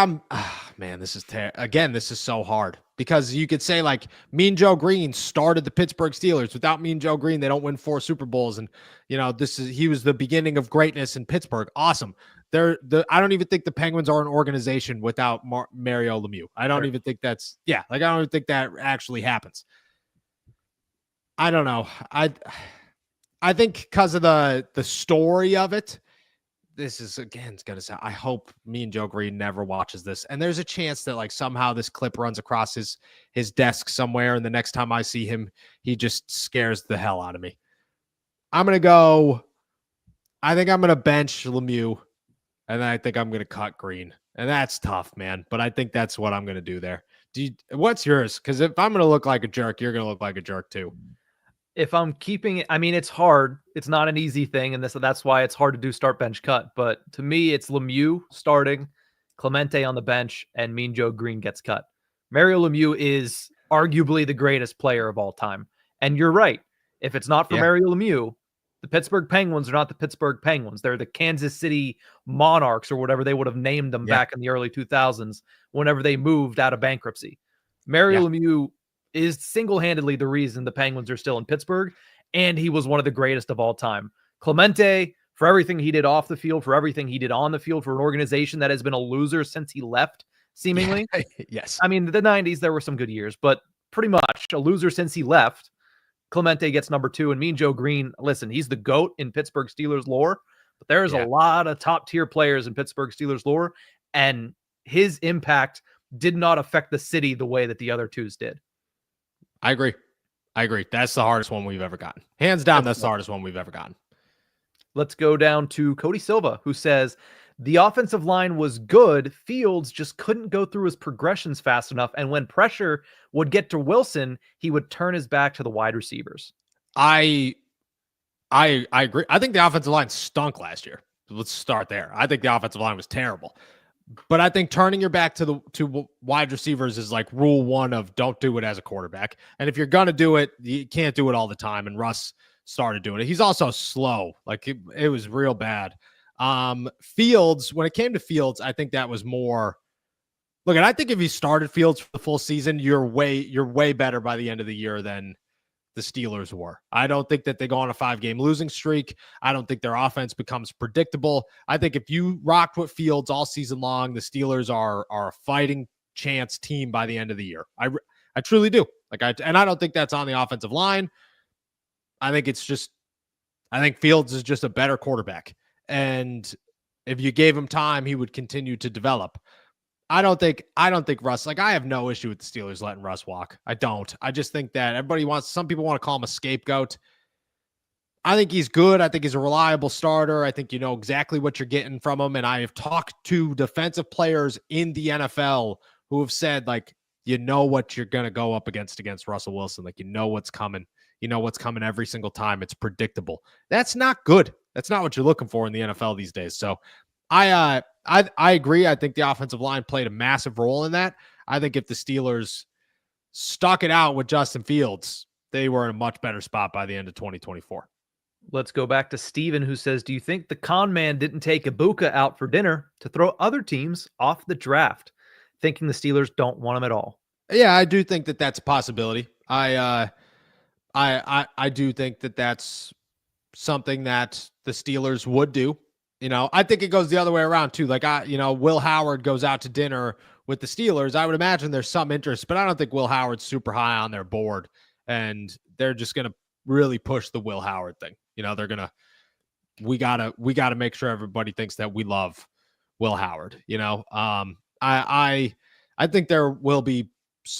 man, this is again, this is so hard because you could say, like, Mean Joe Green started the Pittsburgh Steelers. Without Mean Joe Green, they don't win 4 Super Bowls. And, he was the beginning of greatness in Pittsburgh. Awesome. I don't even think the Penguins are an organization without Mario Lemieux. I don't even think I don't even think that actually happens. I don't know. I think because of the story of it, this is again, it's gonna sound. I hope me and Joe Green never watches this, and there's a chance that like somehow this clip runs across his desk somewhere, and the next time I see him, he just scares the hell out of me. I'm gonna go. I think I'm gonna bench Lemieux, and then I think I'm gonna cut Green, and that's tough, man. But I think that's what I'm gonna do there. What's yours? Because if I'm gonna look like a jerk, you're gonna look like a jerk too. If I'm keeping it, I mean, it's hard. It's not an easy thing, and that's why it's hard to do start bench cut. But to me, it's Lemieux starting, Clemente on the bench, and Mean Joe Green gets cut. Mario Lemieux is arguably the greatest player of all time. And you're right. If it's not for Mario Lemieux, the Pittsburgh Penguins are not the Pittsburgh Penguins. They're the Kansas City Monarchs or whatever they would have named them back in the early 2000s whenever they moved out of bankruptcy. Mario Lemieux is single-handedly the reason the Penguins are still in Pittsburgh, and he was one of the greatest of all time. Clemente, for everything he did off the field, for everything he did on the field, for an organization that has been a loser since he left, seemingly. Yes. I mean, the 90s, there were some good years, but pretty much a loser since he left. Clemente gets number 2, and Mean Joe Green, listen, he's the GOAT in Pittsburgh Steelers lore, but there's a lot of top-tier players in Pittsburgh Steelers lore, and his impact did not affect the city the way that the other twos did. I agree. That's the hardest one we've ever gotten. Hands down, that's the hardest one we've ever gotten. Let's go down to Cody Silva, who says, the offensive line was good. Fields just couldn't go through his progressions fast enough. And when pressure would get to Wilson, he would turn his back to the wide receivers. I agree. I think the offensive line stunk last year. Let's start there. I think the offensive line was terrible. But I think turning your back to wide receivers is like rule 1 of don't do it as a quarterback. And if you're going to do it, you can't do it all the time. And Russ started doing it. He's also slow. Like it was real bad. Fields, when it came to Fields, I think that was more. Look, and I think if you started Fields for the full season, you're way better by the end of the year than the Steelers were. I don't think that they go on a 5-game losing streak. I don't think their offense becomes predictable. I think if you rocked with Fields all season long, the Steelers are a fighting chance team by the end of the year. I truly do. And I don't think that's on the offensive line. I think Fields is just a better quarterback. And if you gave him time, he would continue to develop. I don't think Russ, I have no issue with the Steelers letting Russ walk. I don't. I just think that some people want to call him a scapegoat. I think he's good. I think he's a reliable starter. I think you know exactly what you're getting from him. And I have talked to defensive players in the NFL who have said, you know what you're going to go up against Russell Wilson. You know what's coming. You know what's coming every single time. It's predictable. That's not good. That's not what you're looking for in the NFL these days. So I agree. I think the offensive line played a massive role in that. I think if the Steelers stuck it out with Justin Fields, they were in a much better spot by the end of 2024. Let's go back to Steven, who says, do you think the con man didn't take Ibuka out for dinner to throw other teams off the draft, thinking the Steelers don't want him at all? Yeah, I do think that that's a possibility. I do think that that's something that the Steelers would do. You know, I think it goes the other way around too. Will Howard goes out to dinner with the Steelers. I would imagine there's some interest, but I don't think Will Howard's super high on their board, and they're just going to really push the Will Howard thing. You know, we gotta make sure everybody thinks that we love Will Howard. You know, I think there will be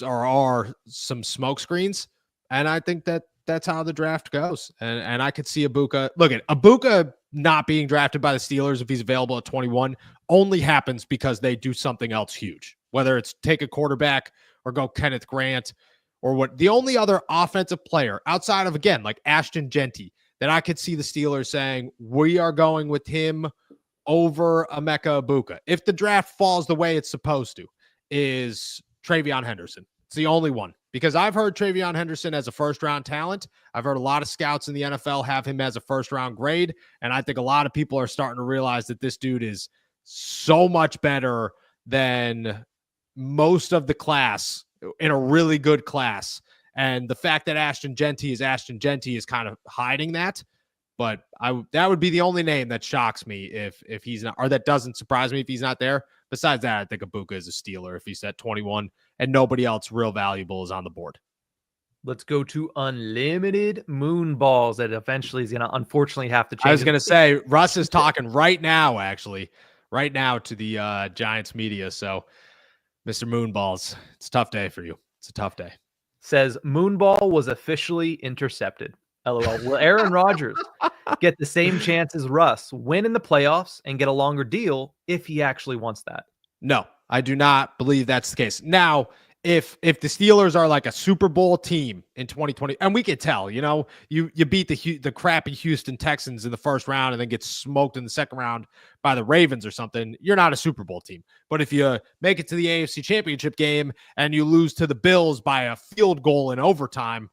or are some smoke screens, and I think that that's how the draft goes. And I could see Ibuka. Look at Ibuka not being drafted by the Steelers if he's available at 21 only happens because they do something else huge, whether it's take a quarterback or go Kenneth Grant or what. The only other offensive player outside of, again, like Ashton Genty that I could see the Steelers saying, we are going with him over Emeka Ibuka, if the draft falls the way it's supposed to, is Travion Henderson. It's the only one, because I've heard Travion Henderson as a first-round talent. I've heard a lot of scouts in the NFL have him as a first-round grade, and I think a lot of people are starting to realize that this dude is so much better than most of the class in a really good class. And the fact that Ashton Genty is kind of hiding that. But that would be the only name that shocks me if he's not, or that doesn't surprise me if he's not there. Besides that, I think Ibuka is a Steeler if he's at 21 and nobody else real valuable is on the board. Let's go to unlimited moon balls that eventually is going to unfortunately have to change. I was going to say, Russ is talking right now, actually, right now to the Giants media. So, Mr. Moonballs, it's a tough day for you. It's a tough day. Says Moonball was officially intercepted. LOL. Will Aaron Rodgers get the same chance as Russ, win in the playoffs, and get a longer deal if he actually wants that? No, I do not believe that's the case. Now, if the Steelers are like a Super Bowl team in 2020, and we could tell, you beat the crappy Houston Texans in the first round and then get smoked in the second round by the Ravens or something, you're not a Super Bowl team. But if you make it to the AFC Championship game and you lose to the Bills by a field goal in overtime,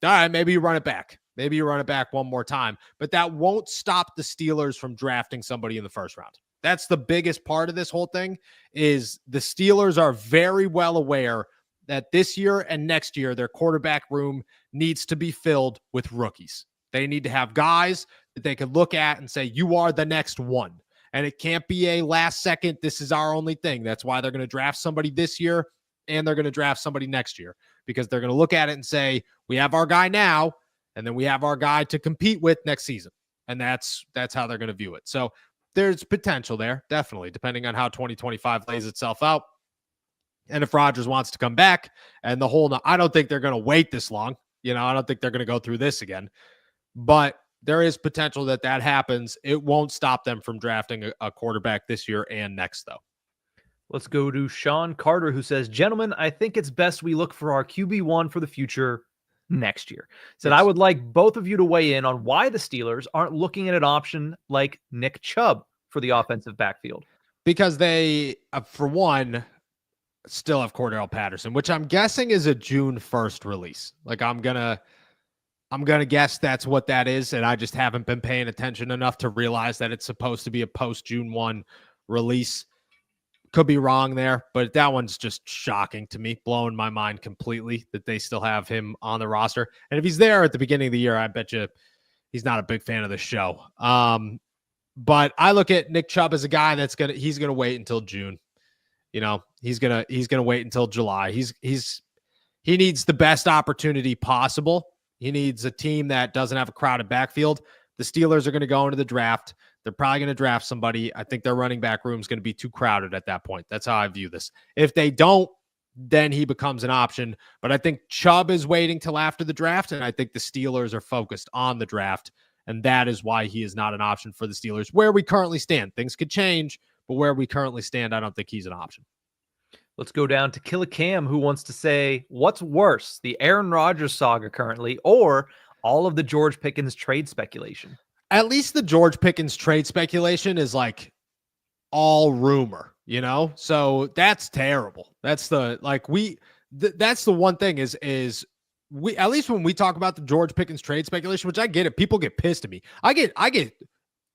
all right, maybe you run it back. Maybe you run it back one more time. But that won't stop the Steelers from drafting somebody in the first round. That's the biggest part of this whole thing is the Steelers are very well aware that this year and next year, their quarterback room needs to be filled with rookies. They need to have guys that they could look at and say, you are the next one. And it can't be a last second, this is our only thing. That's why they're going to draft somebody this year and they're going to draft somebody next year because they're going to look at it and say, we have our guy now, and then we have our guy to compete with next season. And that's how they're going to view it. So there's potential there, definitely, depending on how 2025 lays itself out. And if Rodgers wants to come back and I don't think they're going to wait this long. I don't think they're going to go through this again. But there is potential that happens. It won't stop them from drafting a quarterback this year and next, though. Let's go to Sean Carter, who says, gentlemen, I think it's best we look for our QB1 for the future next year. Said, I would like both of you to weigh in on why the Steelers aren't looking at an option like Nick Chubb for the offensive backfield. Because they, for one, still have Cordell Patterson, which I'm guessing is a June 1st release. Like I'm gonna guess that's what that is, and I just haven't been paying attention enough to realize that it's supposed to be a post June 1 release. Could be wrong there, but that one's just shocking to me, blowing my mind completely that they still have him on the roster. And if he's there at the beginning of the year, I bet you he's not a big fan of the show. But I look at Nick Chubb as a guy he's gonna wait until June. He's gonna wait until July. He needs the best opportunity possible. He needs a team that doesn't have a crowded backfield. The Steelers are going to go into the draft. They're probably going to draft somebody. I think their running back room is going to be too crowded at that point. That's how I view this. If they don't, then he becomes an option. But I think Chubb is waiting till after the draft, and I think the Steelers are focused on the draft, and that is why he is not an option for the Steelers. Where we currently stand, things could change, but where we currently stand, I don't think he's an option. Let's go down to Killer Cam, who wants to say, what's worse, the Aaron Rodgers saga currently, or all of the George Pickens trade speculation? At least the George Pickens trade speculation is like all rumor, So that's terrible. That's the that's the one thing is we, at least when we talk about the George Pickens trade speculation, which I get it, people get pissed at me. I get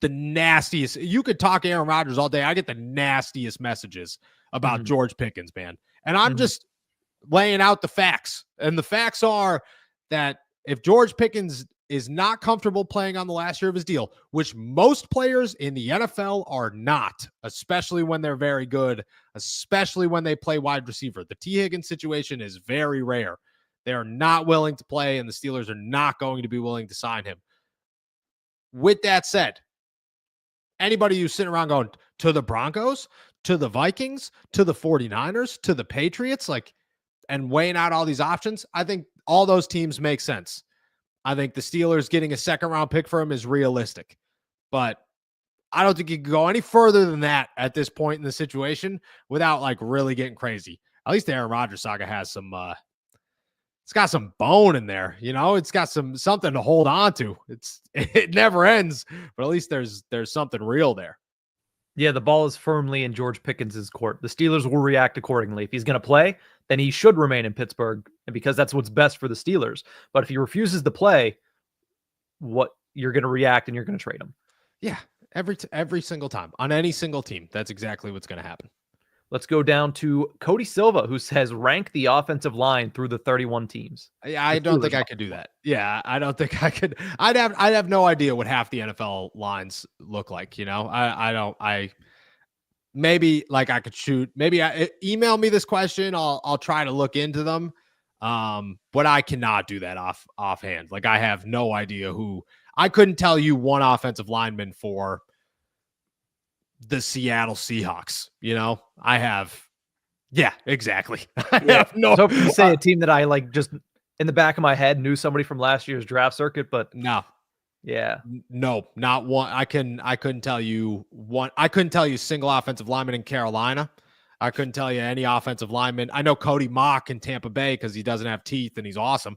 the nastiest. You could talk Aaron Rodgers all day. I get the nastiest messages about George Pickens, man. And I'm just laying out the facts. And the facts are that if George Pickens is not comfortable playing on the last year of his deal, which most players in the NFL are not, especially when they're very good, especially when they play wide receiver. The T. Higgins situation is very rare. They are not willing to play, and the Steelers are not going to be willing to sign him. With that said, anybody who's sitting around going to the Broncos, to the Vikings, to the 49ers, to the Patriots, and weighing out all these options, I think all those teams make sense. I think the Steelers getting a second-round pick for him is realistic. But I don't think you can go any further than that at this point in the situation without, really getting crazy. At least the Aaron Rodgers saga has some it's got some bone in there, it's got something to hold on to. It never ends, but at least there's something real there. Yeah, the ball is firmly in George Pickens' court. The Steelers will react accordingly. If he's going to play, then he should remain in Pittsburgh, and because that's what's best for the Steelers. But if he refuses to play, you're going to react and you're going to trade him. Yeah, every single time on any single team, that's exactly what's going to happen. Let's go down to Cody Silva, who says rank the offensive line through the 31 teams. I don't think I could do that. Yeah, I don't think I could. I'd have no idea what half the NFL lines look like. Maybe I could shoot. Maybe email me this question. I'll try to look into them. But I cannot do that offhand. Like, I have no idea who. I couldn't tell you one offensive lineman for the Seattle Seahawks. I have. Yeah, exactly. I have no. I was hoping to say a team that I like just in the back of my head knew somebody from last year's draft circuit, but no. Yeah. No, not one. I couldn't tell you one. I couldn't tell you a single offensive lineman in Carolina. I couldn't tell you any offensive lineman. I know Cody Mock in Tampa Bay because he doesn't have teeth and he's awesome.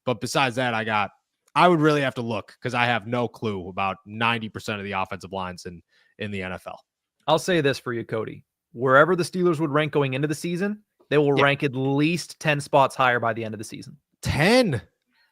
But besides that, I would really have to look because I have no clue about 90% of the offensive lines in the NFL. I'll say this for you, Cody. Wherever the Steelers would rank going into the season, they will rank at least 10 spots higher by the end of the season. 10.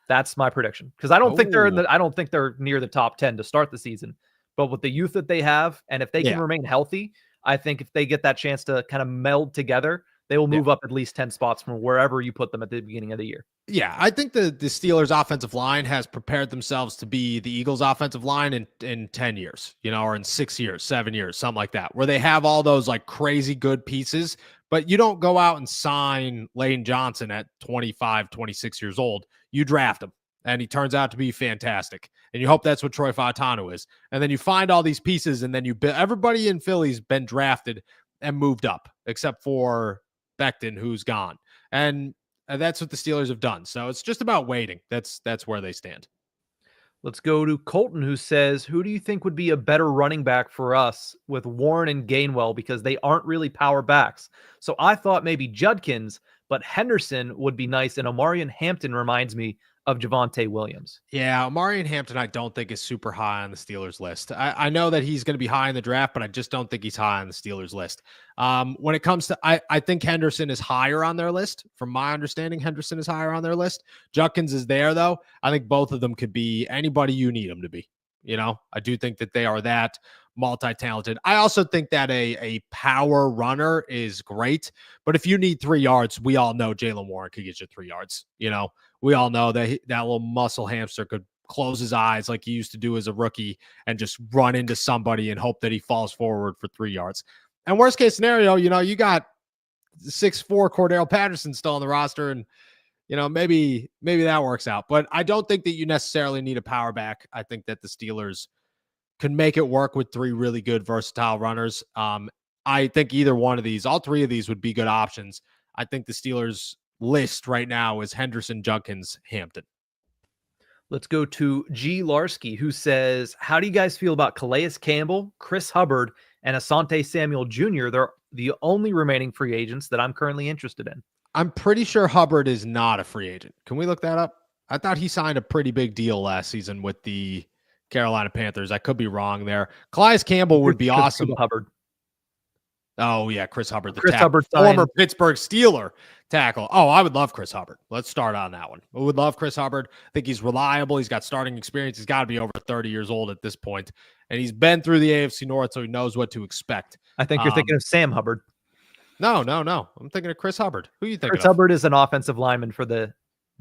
That's my prediction. Because I don't think they're near the top 10 to start the season. But with the youth that they have, and if they can remain healthy, I think if they get that chance to kind of meld together, they will move up at least 10 spots from wherever you put them at the beginning of the year. Yeah, I think the Steelers offensive line has prepared themselves to be the Eagles offensive line in 10 years, or in 6 years, 7 years, something like that, where they have all those like crazy good pieces, but you don't go out and sign Lane Johnson at 25, 26 years old. You draft him and he turns out to be fantastic. And you hope that's what Troy Fautanu is. And then you find all these pieces and then everybody in Philly's been drafted and moved up except for Becton, who's gone. And that's what the Steelers have done. So it's just about waiting. That's where they stand. Let's go to Colton, who says, who do you think would be a better running back for us with Warren and Gainwell? Because they aren't really power backs. So I thought maybe Judkins, but Henderson would be nice. And Omarion Hampton reminds me of Javonte Williams. Yeah, Omarion Hampton I don't think is super high on the Steelers list. I know that he's going to be high in the draft, but I just don't think he's high on the Steelers list. When it comes to, I think Henderson is higher on their list. From my understanding, Henderson is higher on their list. Judkins is there, though. I think both of them could be anybody you need them to be. I do think that they are that multi-talented. I also think that a power runner is great, but if you need 3 yards, we all know Jaylen Warren could get you 3 yards. We all know that that little muscle hamster could close his eyes like he used to do as a rookie and just run into somebody and hope that he falls forward for 3 yards. And worst case scenario, you got 6'4" Cordell Patterson still on the roster, and maybe that works out. But I don't think that you necessarily need a power back. I think that the Steelers can make it work with 3 really good, versatile runners. I think either one of these, all 3 of these would be good options. I think the Steelers list right now is Henderson, Judkins, Hampton. Let's go to G. Larsky, who says, how do you guys feel about Calais Campbell, Chris Hubbard, and Asante Samuel Jr.? They're the only remaining free agents that I'm currently interested in. I'm pretty sure Hubbard is not a free agent. Can we look that up? I thought he signed a pretty big deal last season with the Carolina Panthers. I could be wrong there. Calais Campbell would be awesome. Hubbard. Oh, yeah, Chris Hubbard, the Hubbard former Pittsburgh Steeler tackle. Oh, I would love Chris Hubbard. Let's start on that one. I would love Chris Hubbard. I think he's reliable. He's got starting experience. He's got to be over 30 years old at this point. And he's been through the AFC North, so he knows what to expect. I think you're thinking of Sam Hubbard. No. I'm thinking of Chris Hubbard. Who are you thinking Chris Hubbard is an offensive lineman for the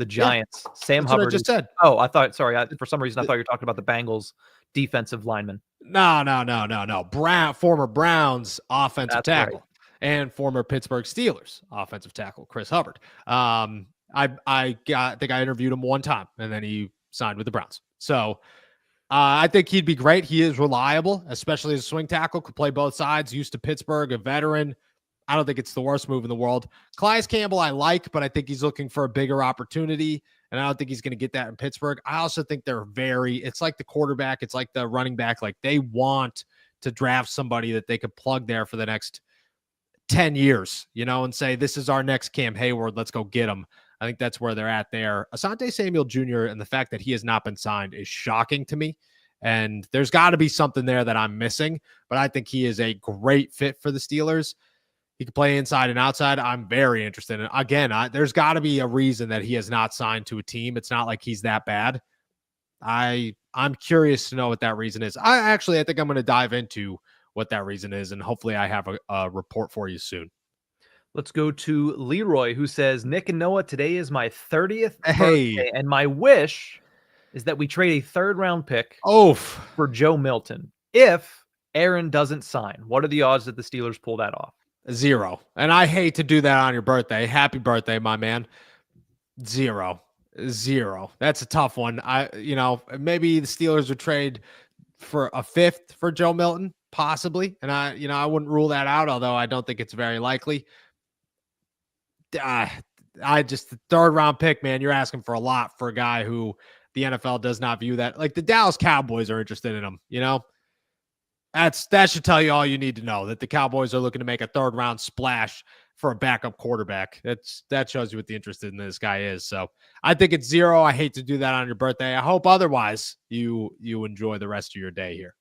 Giants. Yeah, Sam Hubbard. What I just said. Oh, I thought, sorry. For some reason, I thought you were talking about the Bengals defensive lineman. No. Former Browns offensive tackle. Right. And former Pittsburgh Steelers offensive tackle, Chris Hubbard. I think I interviewed him one time, and then he signed with the Browns. So I think he'd be great. He is reliable, especially as a swing tackle, could play both sides, used to Pittsburgh, a veteran. I don't think it's the worst move in the world. Calais Campbell I like, but I think he's looking for a bigger opportunity, and I don't think he's going to get that in Pittsburgh. I also think it's like the quarterback, it's like the running back. Like, they want to draft somebody that they could plug there for the next 10 years, and say, this is our next Cam Hayward. Let's go get him. I think that's where they're at there. Asante Samuel Jr. and the fact that he has not been signed is shocking to me. And there's got to be something there that I'm missing, but I think he is a great fit for the Steelers. He can play inside and outside. I'm very interested in. Again, there's got to be a reason that he has not signed to a team. It's not like he's that bad. I'm curious to know what that reason is. I think I'm going to dive into what that reason is, and hopefully I have a report for you soon. Let's go to Leroy, who says, Nick and Noah, today is my 30th birthday, and my wish is that we trade a 3rd-round pick for Joe Milton if Aaron doesn't sign. What are the odds that the Steelers pull that off? 0. And I hate to do that on your birthday. Happy birthday, my man. Zero. That's a tough one. Maybe the Steelers would trade for a fifth for Joe Milton, possibly. And I wouldn't rule that out, although I don't think it's very likely. The third round pick, man, you're asking for a lot for a guy who the NFL does not view that. Like the Dallas Cowboys are interested in him, that should tell you all you need to know, that the Cowboys are looking to make a third round splash for a backup quarterback. That shows you what the interest in this guy is. So I think it's zero. I hate to do that on your birthday. I hope otherwise you enjoy the rest of your day here.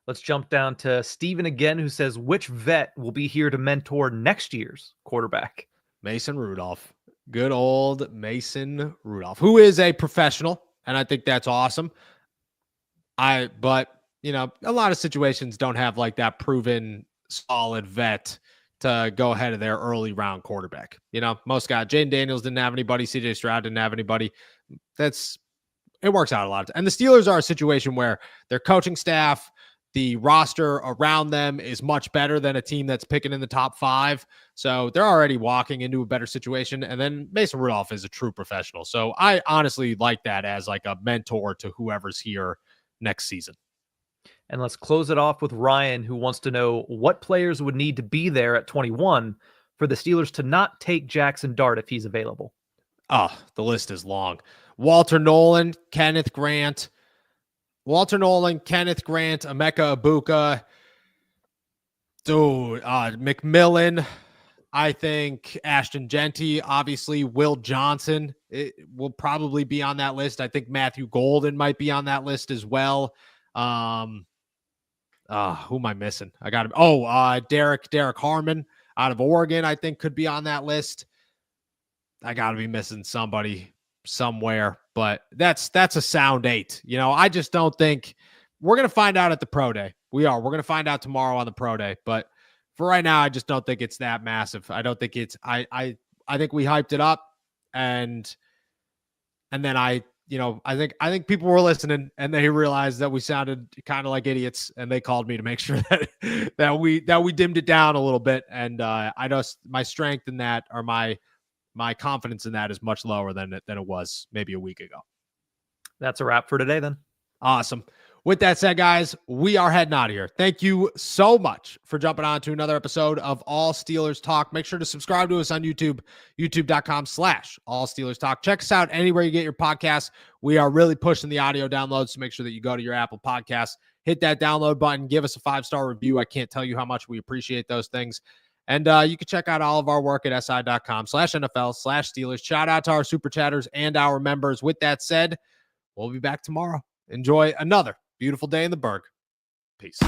Let's jump down to Steven again, who says, which vet will be here to mentor next year's quarterback? Mason Rudolph. Good old Mason Rudolph, who is a professional, and I think that's awesome. But a lot of situations don't have like that proven solid vet to go ahead of their early round quarterback. Most guys, Jaden Daniels didn't have anybody. CJ Stroud didn't have anybody. It works out a lot. And the Steelers are a situation where their coaching staff, the roster around them is much better than a team that's picking in the top 5. So they're already walking into a better situation. And then Mason Rudolph is a true professional. So I honestly like that as like a mentor to whoever's here next season. And let's close it off with Ryan, who wants to know what players would need to be there at 21 for the Steelers to not take Jackson Dart if he's available. Oh, the list is long. Walter Nolan, Kenneth Grant, Emeka Ibuka, McMillan. I think Ashton Genty, obviously Will Johnson will probably be on that list. I think Matthew Golden might be on that list as well. Who am I missing? Derek Harmon out of Oregon, I think could be on that list. I got to be missing somebody somewhere, but that's a sound 8. I just don't think we're going to find out at the pro day. We're going to find out tomorrow on the pro day, but for right now, I just don't think it's that massive. I don't think it's, I think we hyped it up and then I think people were listening and they realized that we sounded kind of like idiots and they called me to make sure that we dimmed it down a little bit. And I know my strength in that, or my confidence in that, is much lower than it was maybe a week ago. That's a wrap for today then. Awesome. With that said, guys, we are heading out of here. Thank you so much for jumping on to another episode of All Steelers Talk. Make sure to subscribe to us on YouTube, youtube.com/All Steelers Talk. Check us out anywhere you get your podcasts. We are really pushing the audio downloads, so make sure that you go to your Apple Podcasts, hit that download button, give us a 5-star review. I can't tell you how much we appreciate those things. And you can check out all of our work at si.com/NFL/Steelers. Shout out to our super chatters and our members. With that said, we'll be back tomorrow. Enjoy another beautiful day in the Berg. Peace.